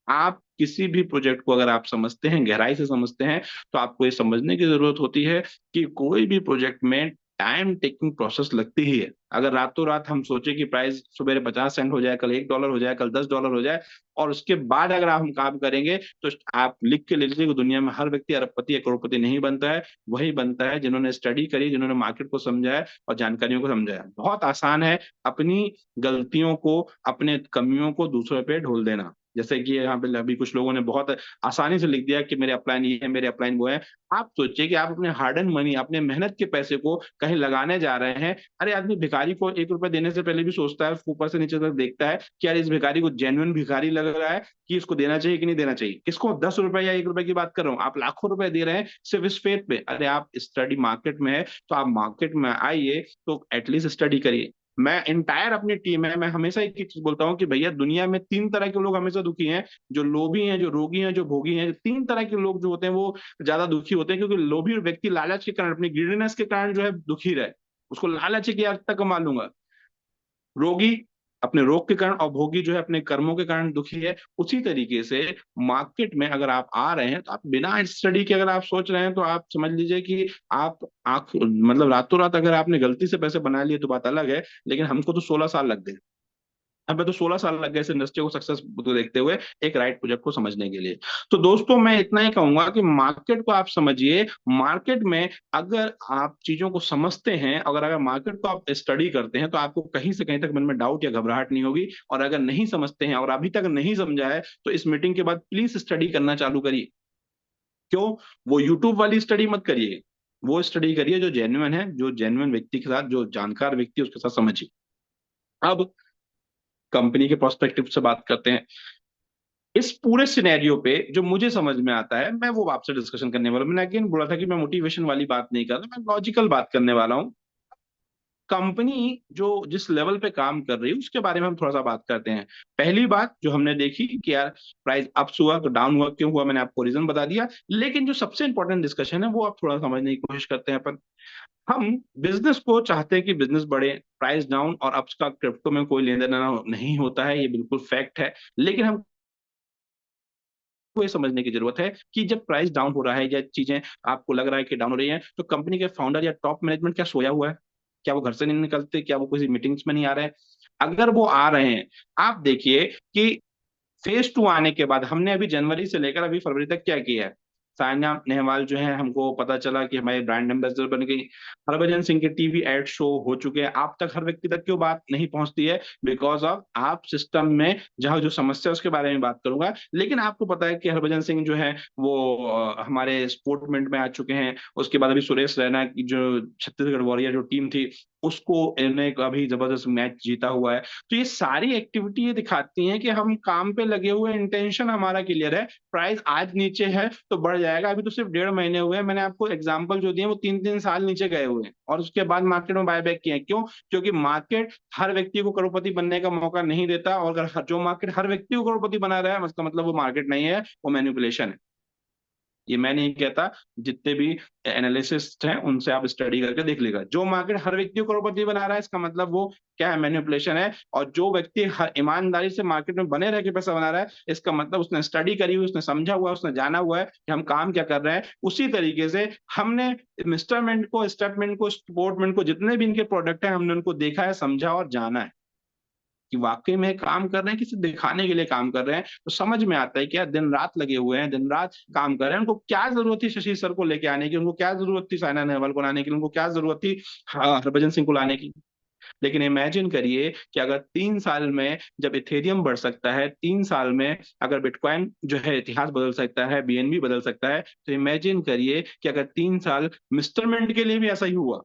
आप किसी भी प्रोजेक्ट को अगर आप समझते हैं, गहराई से समझते हैं, तो आपको ये समझने की जरूरत होती है कि कोई भी प्रोजेक्ट में टाइम टेकिंग प्रोसेस लगती ही है। अगर रातों रात हम सोचे कि प्राइस सुबह 50 सेंट हो जाए, कल $1 हो जाए, कल $10 हो जाए, और उसके बाद अगर हम काम करेंगे, तो आप लिख के ले लीजिए कि दुनिया में हर व्यक्ति अरबपति या करोड़पति नहीं बनता है। वही बनता है जिन्होंने स्टडी करी, जिन्होंने मार्केट को समझा है और जानकारियों को समझा है। बहुत आसान है अपनी गलतियों को, अपने कमियों को दूसरों पे ढोल देना। जैसे कि यहाँ पे अभी कुछ लोगों ने बहुत आसानी से लिख दिया कि मेरे अपलाइन ये है, मेरे अपलाइन वो है। आप सोचिए कि आप अपने हार्ड एंड मनी, अपने मेहनत के पैसे को कहीं लगाने जा रहे हैं। अरे आदमी भिखारी को $1 देने से पहले भी सोचता है, ऊपर से नीचे तक देखता है कि यार इस भिखारी को जेन्युइन भिखारी लग रहा है कि इसको देना चाहिए कि नहीं देना चाहिए। किसको? $10 या $1 की बात कर रहा हूँ, आप लाखों रुपए दे रहे हैं सिर्फ इस फेथ पे। अरे आप स्टडी मार्केट में है तो आप मार्केट में आइए, तो एटलीस्ट स्टडी करिए। मैं इंटायर अपनी टीम है, मैं हमेशा एक ही चीज बोलता हूँ कि भैया दुनिया में 3 तरह के लोग हमेशा दुखी हैं, जो लोभी हैं, जो रोगी हैं, जो भोगी हैं। 3 तरह के लोग जो होते हैं वो ज्यादा दुखी होते हैं, क्योंकि लोभी व्यक्ति लालच के कारण, अपनी ग्रीडीनेस के कारण जो है दुखी रहे, उसको लालच है कि यार तक कमा लूंगा। रोगी अपने रोग के कारण, और भोगी जो है अपने कर्मों के कारण दुखी है। उसी तरीके से मार्केट में अगर आप आ रहे हैं तो आप बिना स्टडी के अगर आप सोच रहे हैं तो आप समझ लीजिए कि आप आंख मतलब रातों रात अगर आपने गलती से पैसे बना लिए तो बात अलग है, लेकिन हमको तो 16 साल लग गए। हमें तो 16 साल लग गए इस इंडस्ट्री को सक्सेस को देखते हुए, एक राइट प्रोजेक्ट को समझने के लिए। तो दोस्तों मैं इतना ही कहूंगा कि मार्केट को आप समझिए। मार्केट में अगर आप चीजों को समझते हैं, अगर मार्केट को आप स्टडी करते हैं, तो आपको कहीं से कहीं तक मन में डाउट या घबराहट नहीं होगी। और अगर नहीं समझते हैं और अभी तक नहीं समझा है, तो इस मीटिंग के बाद प्लीज स्टडी करना चालू करिए। क्यों? वो यूट्यूब वाली स्टडी मत करिए, वो स्टडी करिए जो जेन्युइन है, जो जेन्युइन व्यक्ति के साथ, जो जानकार व्यक्ति है उसके साथ समझिए। अब कंपनी के प्रोस्पेक्टिव से बात करते हैं। इस पूरे सिनेरियो पे जो मुझे समझ में आता है, मैं वो आपसे डिस्कशन करने वाला हूं। मैंने अगेन बोला था कि मैं मोटिवेशन वाली बात नहीं कर रहा, मैं लॉजिकल बात करने वाला हूँ। कंपनी जो जिस लेवल पे काम कर रही है उसके बारे में हम थोड़ा सा बात करते हैं। पहली बात जो हमने देखी कि यार प्राइस अप्स हुआ तो डाउन हुआ, क्यों हुआ, मैंने आपको रीजन बता दिया। लेकिन जो सबसे इंपॉर्टेंट डिस्कशन है वो आप थोड़ा समझने की कोशिश करते हैं अपन। हम बिजनेस को चाहते हैं कि बिजनेस बढ़े, प्राइस डाउन और अप्स का क्रिप्टो में कोई लेन देन नहीं होता है, ये बिल्कुल फैक्ट है। लेकिन हम को ये समझने की जरूरत है कि जब प्राइस डाउन हो रहा है या चीजें आपको लग रहा है कि डाउन हो रही हैं, तो कंपनी के फाउंडर या टॉप मैनेजमेंट क्या सोया हुआ है? क्या वो घर से नहीं निकलते? क्या वो किसी मीटिंग्स में नहीं आ रहे हैं? अगर वो आ रहे हैं, आप देखिए कि फेज 2 आने के बाद हमने अभी जनवरी से लेकर अभी फरवरी तक क्या किया है। साइना नेहवाल जो है, हमको पता चला कि हमारे ब्रांड एम्बेसडर बन गई। हरभजन सिंह के टीवी एड शो हो चुके हैं। आप तक हर व्यक्ति तक क्यों बात नहीं पहुंचती है? बिकॉज ऑफ आप सिस्टम में जहां जो समस्या उसके बारे में बात करूंगा। लेकिन आपको पता है कि हरभजन सिंह जो है वो हमारे स्पोर्टमेंट में आ चुके हैं। उसके बाद अभी सुरेश रैना की जो छत्तीसगढ़ वॉरियर जो टीम थी उसको इन्हें अभी जबरदस्त मैच जीता हुआ है। तो ये सारी एक्टिविटी ये दिखाती हैं कि हम काम पे लगे हुए, इंटेंशन हमारा क्लियर है। प्राइस आज नीचे है तो बढ़ जाएगा, अभी तो सिर्फ 1.5 महीने हुए हैं, मैंने आपको एग्जांपल जो दिए वो 3-3 साल नीचे गए हुए हैं और उसके बाद मार्केट में बायबैक किए हैं। क्यों? क्योंकि मार्केट हर व्यक्ति को करोड़पति बनने का मौका नहीं देता, और अगर जो मार्केट हर व्यक्ति को करोड़पति बना रहा है, इसका मतलब वो मार्केट नहीं है, वो मैनिपुलेशन है। ये मैं नहीं कहता, जितने भी एनालिसिस्ट हैं उनसे आप स्टडी करके देख लीजिएगा। जो मार्केट हर व्यक्ति को करोड़पति बना रहा है, इसका मतलब वो क्या है? मैनिपुलेशन है। और जो व्यक्ति हर ईमानदारी से मार्केट में बने रह के पैसा बना रहा है, इसका मतलब उसने स्टडी करी हुई, उसने समझा हुआ है, उसने जाना हुआ है कि हम काम क्या कर रहे हैं। उसी तरीके से हमने इंस्ट्रूमेंट को, स्टेटमेंट को, स्पोर्टमेंट को, जितने भी इनके प्रोडक्ट हैं, हमने उनको देखा है, समझा और जाना है कि वाकई में काम कर रहे हैं, किसी दिखाने के लिए काम कर रहे हैं। तो समझ में आता है कि यार दिन रात लगे हुए हैं, दिन रात काम कर रहे हैं। उनको क्या जरूरत थी शशि सर को लेके आने की, उनको क्या जरूरत थी साइना नेहवाल को लाने की, उनको क्या जरूरत थी हरभजन सिंह को लाने की। लेकिन इमेजिन करिए कि अगर 3 साल में जब इथेरियम बढ़ सकता है, 3 साल में अगर बिटकॉइन जो है इतिहास बदल सकता है, बीएनबी बदल सकता है, तो इमेजिन करिए कि अगर 3 साल मिस्टर मिंट के लिए भी ऐसा ही हुआ।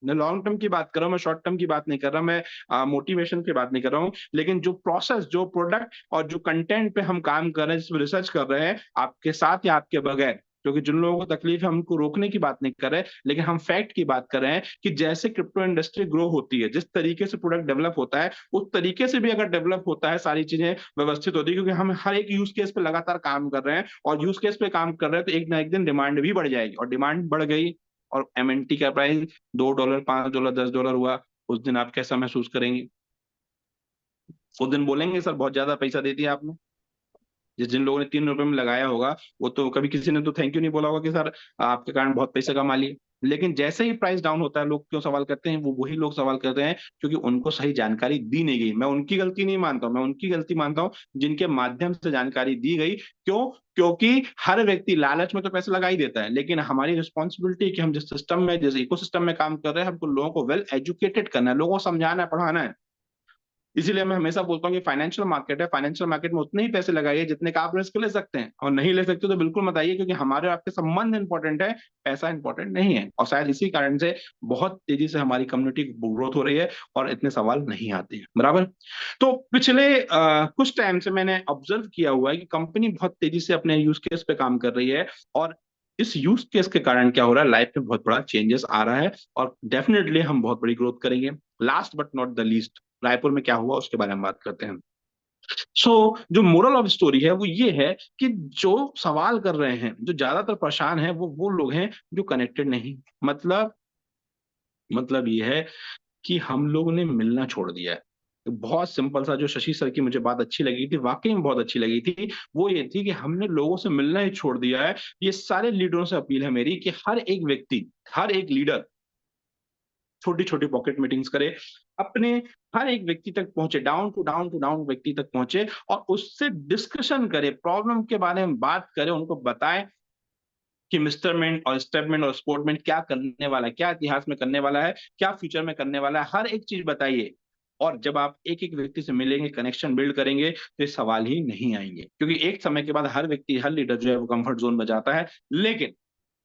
मैं लॉन्ग टर्म की बात कर रहा हूँ, मैं शॉर्ट टर्म की बात नहीं कर रहा, मैं मोटिवेशन की बात नहीं कर रहा हूँ। लेकिन जो प्रोसेस, जो प्रोडक्ट और जो कंटेंट पे हम काम कर रहे हैं, जिसमें रिसर्च कर रहे हैं, आपके साथ या आपके बगैर, क्योंकि जिन लोगों को तकलीफ है हम उनको रोकने की बात नहीं कर रहे, लेकिन हम फैक्ट की बात कर रहे हैं कि जैसे क्रिप्टो इंडस्ट्री ग्रो होती है, जिस तरीके से प्रोडक्ट डेवलप होता है, उस तरीके से भी अगर डेवलप होता है, सारी चीजें व्यवस्थित होती है, क्योंकि हम हर एक यूज केस पे लगातार काम कर रहे हैं, और यूज केस पे काम कर रहे हैं तो एक ना एक दिन डिमांड भी बढ़ जाएगी, और डिमांड बढ़ गई और एमएनटी का प्राइस $2, $5, $10 हुआ, उस दिन आप कैसा महसूस करेंगे? उस दिन बोलेंगे सर बहुत ज्यादा पैसा दे दिया आपने। जिन लोगों ने ₹3 में लगाया होगा, वो तो कभी किसी ने तो थैंक यू नहीं बोला होगा कि सर आपके कारण बहुत पैसे कमा लिए। लेकिन जैसे ही प्राइस डाउन होता है, लोग क्यों सवाल करते हैं? वो वही लोग सवाल करते हैं क्योंकि उनको सही जानकारी दी नहीं गई। मैं उनकी गलती नहीं मानता हूं, मैं उनकी गलती मानता हूं जिनके माध्यम से जानकारी दी गई। क्यों? क्योंकि हर व्यक्ति लालच में तो पैसे लगा ही देता है, लेकिन हमारी रिस्पॉन्सिबिलिटी कि हम जिस सिस्टम में, जिस इकोसिस्टम में काम कर रहे हैं, हमको लोगों को वेल एजुकेटेड करना है, लोगों को समझाना है, पढ़ाना है। इसीलिए मैं हमेशा बोलता हूँ कि फाइनेंशियल मार्केट है, फाइनेंशियल मार्केट में उतने ही पैसे लगाइए जितने का आप रिस्क ले सकते हैं, और नहीं ले सकते तो बिल्कुल मत आइए, क्योंकि हमारे और आपके संबंध इंपॉर्टेंट है, पैसा इंपॉर्टेंट नहीं है। और शायद इसी कारण से बहुत तेजी से हमारी कम्युनिटी ग्रोथ हो रही है और इतने सवाल नहीं आते हैं। बराबर। तो पिछले कुछ टाइम से मैंने ऑब्जर्व किया हुआ है कि कंपनी बहुत तेजी से अपने यूज केस पे काम कर रही है, और इस यूज केस के कारण क्या हो रहा है, लाइफ में बहुत बड़ा चेंजेस आ रहा है, और डेफिनेटली हम बहुत बड़ी ग्रोथ करेंगे। Last but not the least, Raipur में क्या हुआ उसके बारे में बात करते हैं। जो मोरल ऑफ स्टोरी है वो ये है कि जो सवाल कर रहे हैं, जो ज्यादातर परेशान है, वो लोग हैं जो कनेक्टेड नहीं। मतलब ये है कि हम लोगों ने मिलना छोड़ दिया है। बहुत सिंपल सा, जो शशि सर की मुझे बात अच्छी लगी थी, वाकई में बहुत अच्छी लगी थी, वो ये थी कि हमने लोगों से मिलना ही छोड़ दिया है। ये सारे लीडरों से अपील है मेरी कि हर एक व्यक्ति, हर एक लीडर छोटी छोटी पॉकेट मीटिंग्स करे, अपने हर एक व्यक्ति तक पहुंचे, डाउन टू डाउन व्यक्ति तक पहुंचे, और उससे डिस्कशन करे, प्रॉब्लम के बारे में बात करे, उनको बताए कि मिस्टरमेंट और स्टेटमेंट और स्पोर्टमेंट क्या करने वाला है, क्या इतिहास में करने वाला है, क्या फ्यूचर में करने वाला है, हर एक चीज बताइए। और जब आप एक एक व्यक्ति से मिलेंगे, कनेक्शन बिल्ड करेंगे, तो ये सवाल ही नहीं आएंगे, क्योंकि एक समय के बाद हर व्यक्ति, हर लीडर जो है वो कंफर्ट जोन में जाता है। लेकिन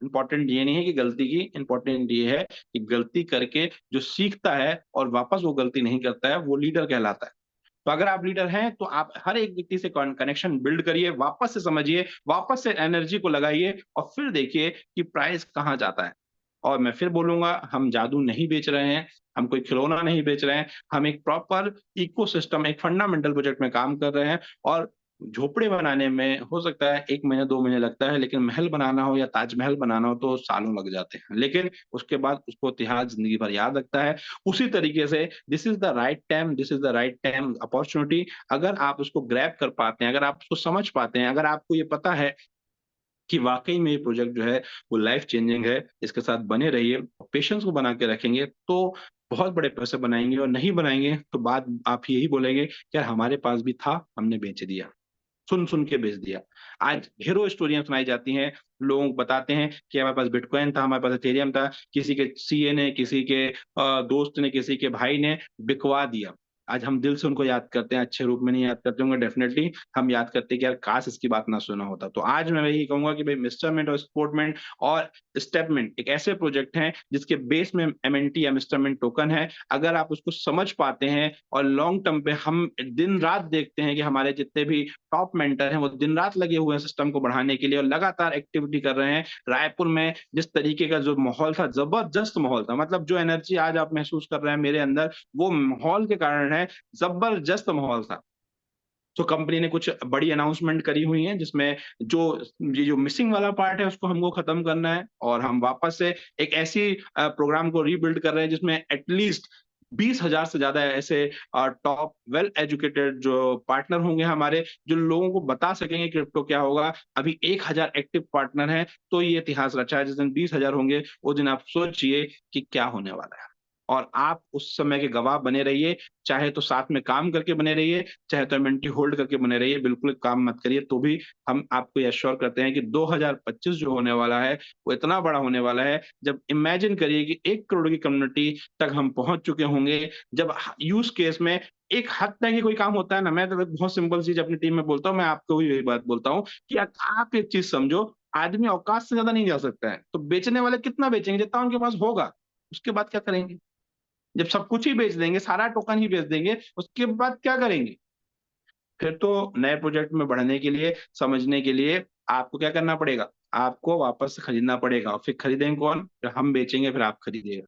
इंपॉर्टेंट ये नहीं है कि गलती की, इंपॉर्टेंट ये है कि गलती करके जो सीखता है और वापस वो गलती नहीं करता है, वो लीडर कहलाता है। तो अगर आप लीडर हैं तो आप हर एक व्यक्ति से कनेक्शन बिल्ड करिए, वापस से समझिए, वापस से एनर्जी को लगाइए, और फिर देखिए कि प्राइस कहाँ जाता है। और मैं फिर बोलूंगा, हम जादू नहीं बेच रहे हैं, हम कोई खिलौना नहीं बेच रहे हैं, हम एक प्रॉपर इकोसिस्टम, एक फंडामेंटल प्रोजेक्ट में काम कर रहे हैं। और झोपड़े बनाने में हो सकता है 1 महीने 2 महीने लगता है, लेकिन महल बनाना हो या ताजमहल बनाना हो तो सालों लग जाते हैं, लेकिन उसके बाद उसको इतिहास जिंदगी भर याद रखता है। उसी तरीके से this is the right time, this is the right time opportunity. अगर आप उसको ग्रैब कर पाते हैं, अगर आप उसको समझ पाते हैं, अगर आपको ये पता है कि वाकई में ये प्रोजेक्ट जो है वो लाइफ चेंजिंग है, इसके साथ बने रहिए, पेशेंस को बना के रखेंगे, तो बहुत बड़े पैसे बनाएंगे। और नहीं बनाएंगे तो बात आप यही बोलेंगे कि यार हमारे पास भी था, हमने बेच दिया, सुन सुन के बेच दिया। आज ढेरों स्टोरियां सुनाई जाती हैं, लोग बताते हैं कि हमारे पास बिटकॉइन था, हमारे पास इथेरियम था, किसी के सीए ने, किसी के दोस्त ने, किसी के भाई ने बिकवा दिया। आज हम दिल से उनको याद करते हैं, अच्छे रूप में नहीं याद करते होंगे डेफिनेटली, हम याद करते हैं कि यार काश इसकी बात ना सुना होता। तो आज मैं वही कहूंगा कि भाई मिस्टर मिंट और स्पोर्टमेंट और स्टेपमेंट एक ऐसे प्रोजेक्ट हैं जिसके बेस में एमएनटी या मिस्टर मिंट टोकन है। अगर आप उसको समझ पाते हैं और लॉन्ग टर्म पे, हम दिन रात देखते हैं कि हमारे जितने भी टॉप मेंटर हैं वो दिन रात लगे हुए हैं सिस्टम को बढ़ाने के लिए और लगातार एक्टिविटी कर रहे हैं। रायपुर में जिस तरीके का जो माहौल था, जबरदस्त माहौल था, मतलब जो एनर्जी आज आप महसूस कर रहे हैं मेरे अंदर, वो माहौल के कारण है, जबरदस्त माहौल था। तो कंपनी ने कुछ बड़ी अनाउंसमेंट करी हुई है जिसमें जो ये जो मिसिंग वाला पार्ट है उसको हमको खत्म करना है और हम वापस से एक ऐसी प्रोग्राम को रीबिल्ड कर रहे हैं जिसमें एटलीस्ट 20,000 से ज्यादा ऐसे टॉप वेल एजुकेटेड जो पार्टनर होंगे हमारे, जो लोगों को बता सकेंगे क्रिप्टो क्या होगा। अभी 1,000 एक्टिव पार्टनर हैं, तो ये इतिहास रचा है। जिस दिन 20,000 होंगे उस दिन आप सोचिए कि क्या होने वाला है। और आप उस समय के गवाह बने रहिए, चाहे तो साथ में काम करके बने रहिए, चाहे तो एमएनटी होल्ड करके बने रहिए, बिल्कुल काम मत करिए। तो भी हम आपको एश्योर करते हैं कि 2025 जो होने वाला है वो इतना बड़ा होने वाला है, जब इमेजिन करिए कि 1 करोड़ की कम्युनिटी तक हम पहुंच चुके होंगे। जब यूज केस में एक हद तक ही कोई काम होता है ना, मैं तो एक बहुत सिंपल चीज अपनी टीम में बोलता हूँ, मैं आपको भी यही बात बोलता हूँ कि आप एक चीज समझो, आदमी औकात से ज्यादा नहीं जा सकता है, तो बेचने वाले कितना बेचेंगे, जितना उनके पास होगा। उसके बाद क्या करेंगे? जब सब कुछ ही बेच देंगे, सारा टोकन ही बेच देंगे, उसके बाद क्या करेंगे? फिर तो नए प्रोजेक्ट में बढ़ने के लिए, समझने के लिए आपको क्या करना पड़ेगा? आपको वापस से खरीदना पड़ेगा। और फिर खरीदेंगे कौन? फिर हम बेचेंगे, फिर आप खरीदिएगा।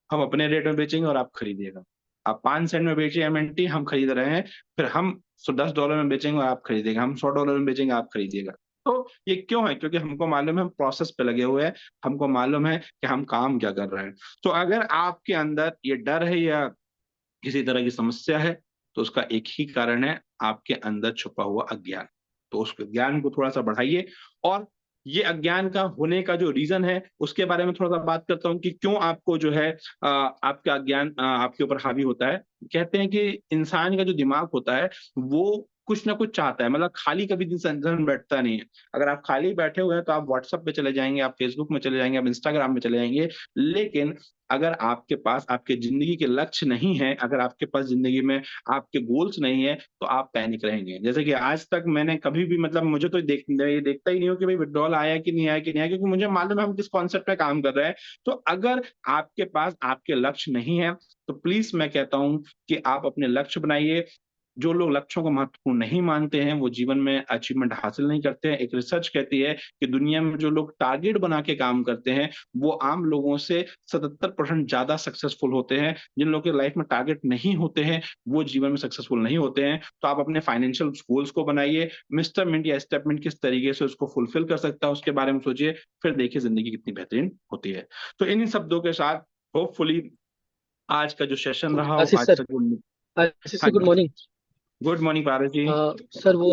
हम अपने रेट में बेचेंगे और आप खरीदिएगा। आप 5 सेंट में बेचिए एमएनटी, हम खरीद रहे हैं, फिर हम $10 में बेचेंगे और आप खरीदेगा। हम $100 में बेचेंगे, आप खरीदिएगा। तो ये क्यों है? क्योंकि हमको मालूम है हम प्रोसेस पे लगे हुए हैं, हमको मालूम है कि हम काम क्या कर रहे हैं। तो अगर आपके अंदर ये डर है या किसी तरह की समस्या है, तो उसका एक ही कारण है, आपके अंदर छुपा हुआ अज्ञान। तो उस ज्ञान को थोड़ा-सा बढ़ाइए और ये अज्ञान का होने का जो रीज़न है, उसके बारे में थोड़ा-सा बात करता हूँ कि क्यों आपको जो है आपका अज्ञान आपके ऊपर हावी होता है। कहते हैं कि इंसान का जो दिमाग होता है, वो कुछ ना कुछ चाहता है, मतलब खाली कभी इंसान बैठता नहीं है। अगर आप खाली बैठे हुए हैं, तो आप व्हाट्सएप पे चले जाएँगे, आप फेसबुक में चले जाएँगे, आप इंस्टाग्राम में चले जाएँगे, लेकिन अगर आपके पास आपके ज़िंदगी के लक्ष्य नहीं है, अगर आपके पास ज़िंदगी में आपके गोल्स नहीं है, तो आप पैनिक रहेंगे। जैसे कि आज तक मैंने कभी भी, मतलब मुझे तो देखता ही नहीं हूँ कि भाई विथड्रॉल आया कि नहीं आया कि नहीं आया, क्योंकि मुझे मालूम है हम किस कॉन्सेप्ट पे काम कर रहे हैं। तो अगर आपके पास आपके लक्ष्य नहीं है, तो प्लीज़ मैं कहता हूँ कि आप अपने लक्ष्य बनाइए। जो लोग लक्ष्यों को महत्वपूर्ण नहीं मानते हैं, वो जीवन में अचीवमेंट हासिल नहीं करते हैं। एक रिसर्च कहती है कि दुनिया में जो लोग टारगेट बना के काम करते हैं, वो आम लोगों से 77% ज़्यादा सक्सेसफुल होते हैं। जिन लोगों के लाइफ में टारगेट नहीं होते हैं, वो जीवन में सक्सेसफुल नहीं होते हैं। तो आप अपने फाइनेंशियल गोल्स को बनाइए। मिस्टर मिंट या स्टेपमेंट किस तरीके से उसको फुलफिल कर सकता है, उसके बारे में सोचिए, फिर देखिए ज़िंदगी कितनी बेहतरीन होती है। तो इन्हीं शब्दों के साथ होपफुली आज का जो सेशन रहा हो, आशीष आज सर। का जो आशीष हाँ सर, गुड जी, मॉर्निंग। गुड मॉर्निंग पारस जी। सर वो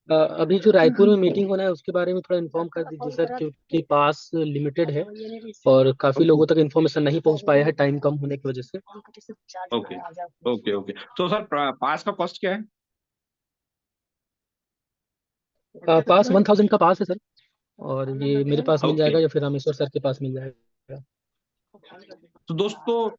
अभी जो रायपुर में मीटिंग होना है उसके बारे में थोड़ा इन्फॉर्म कर दीजिए सर, क्योंकि पास लिमिटेड है और काफी ओके, लोगों तक इन्फॉर्मेशन नहीं पहुंच पाया है टाइम कम होने की वजह से। Okay, okay, okay. तो सर पास का कॉस्ट क्या है? पास 1,000 का पास है सर, और ये मेरे पास मिल ओके। जाएगा या फिर रामेश्वर सर के पास मिल जाएगा। तो दोस्तों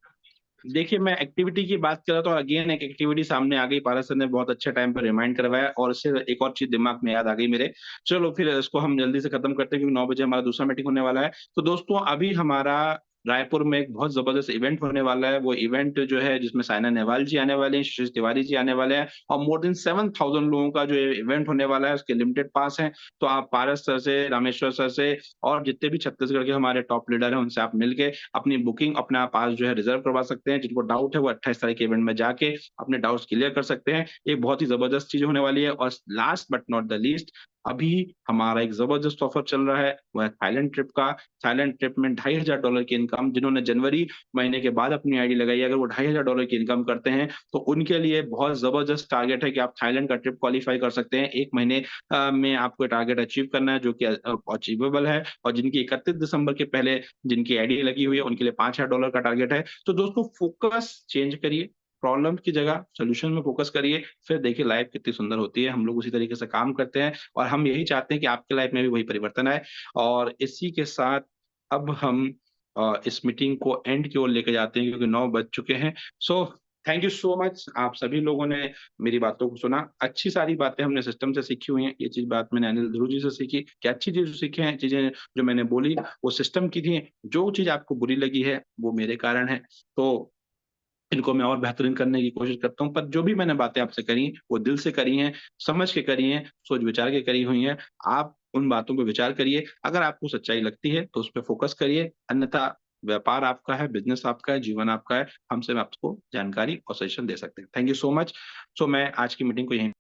देखिए, मैं एक्टिविटी की बात कर रहा था और अगेन एक एक्टिविटी सामने आ गई। पारस सर ने बहुत अच्छे टाइम पर रिमाइंड करवाया और इससे एक और चीज दिमाग में याद आ गई मेरे। चलो फिर इसको हम जल्दी से खत्म करते हैं, क्योंकि 9 बजे हमारा दूसरा मीटिंग होने वाला है। तो दोस्तों अभी हमारा रायपुर में एक बहुत जबरदस्त इवेंट होने वाला है। वो इवेंट जो है जिसमें साइना नेहवाल जी आने वाले हैं, शिशिर तिवारी जी आने वाले हैं, और मोर देन 7,000 लोगों का जो इवेंट होने वाला है उसके लिमिटेड पास है। तो आप पारस सर से, रामेश्वर सर से और जितने भी छत्तीसगढ़ के हमारे टॉप लीडर हैं उनसे आप मिलके अपनी बुकिंग अपना पास जो है रिजर्व करवा सकते हैं। जिनको डाउट है वो 28 तारीख के इवेंट में जाके अपने डाउट्स क्लियर कर सकते हैं। एक बहुत ही जबरदस्त चीज होने वाली है। और last but not the least, अभी हमारा एक जबरदस्त ऑफर चल रहा है, वह है थाईलैंड ट्रिप का। थाईलैंड ट्रिप में $2,500 की इनकम, जिन्होंने जनवरी महीने के बाद अपनी आईडी लगाई, अगर वो $2,500 की इनकम करते हैं तो उनके लिए बहुत जबरदस्त टारगेट है कि आप थाईलैंड का ट्रिप क्वालिफाई कर सकते हैं। 1 महीने में आपको टारगेट अचीव करना है, जो कि अचीवेबल है। और जिनकी 31 दिसंबर के पहले जिनकी आईडी लगी हुई है उनके लिए $5,000 का टारगेट है। तो दोस्तों फोकस चेंज करिए, प्रॉब्लम की जगह सॉल्यूशन में फोकस करिए, फिर देखिए लाइफ कितनी सुंदर होती है। हम लोग उसी तरीके से काम करते हैं और हम यही चाहते हैं कि आपके लाइफ में भी वही परिवर्तन आए। और इसी के साथ अब हम इस मीटिंग को एंड की ओर लेके जाते हैं, क्योंकि 9 बज चुके हैं। So thank you so much. आप सभी लोगों ने मेरी बातों को सुना। अच्छी सारी बातें हमने सिस्टम से सीखी हुई हैं। ये चीज बात मैंने अनिल ध्रुव जी से सीखी कि अच्छी चीज सीखे हैं, चीजें जो मैंने बोली वो सिस्टम की थी। जो चीज आपको बुरी लगी है वो मेरे कारण है, तो इनको मैं और बेहतरीन करने की कोशिश करता हूँ। पर जो भी मैंने बातें आपसे करी वो दिल से करी हैं, समझ के करी हैं, सोच विचार के करी हुई हैं। आप उन बातों पर विचार करिए। अगर आपको सच्चाई लगती है तो उस पर फोकस करिए, अन्यथा व्यापार आपका है, बिजनेस आपका है, जीवन आपका है। हमसे आपको जानकारी और सजेशन दे सकते हैं। Thank you so much. So मैं आज की मीटिंग को यहीं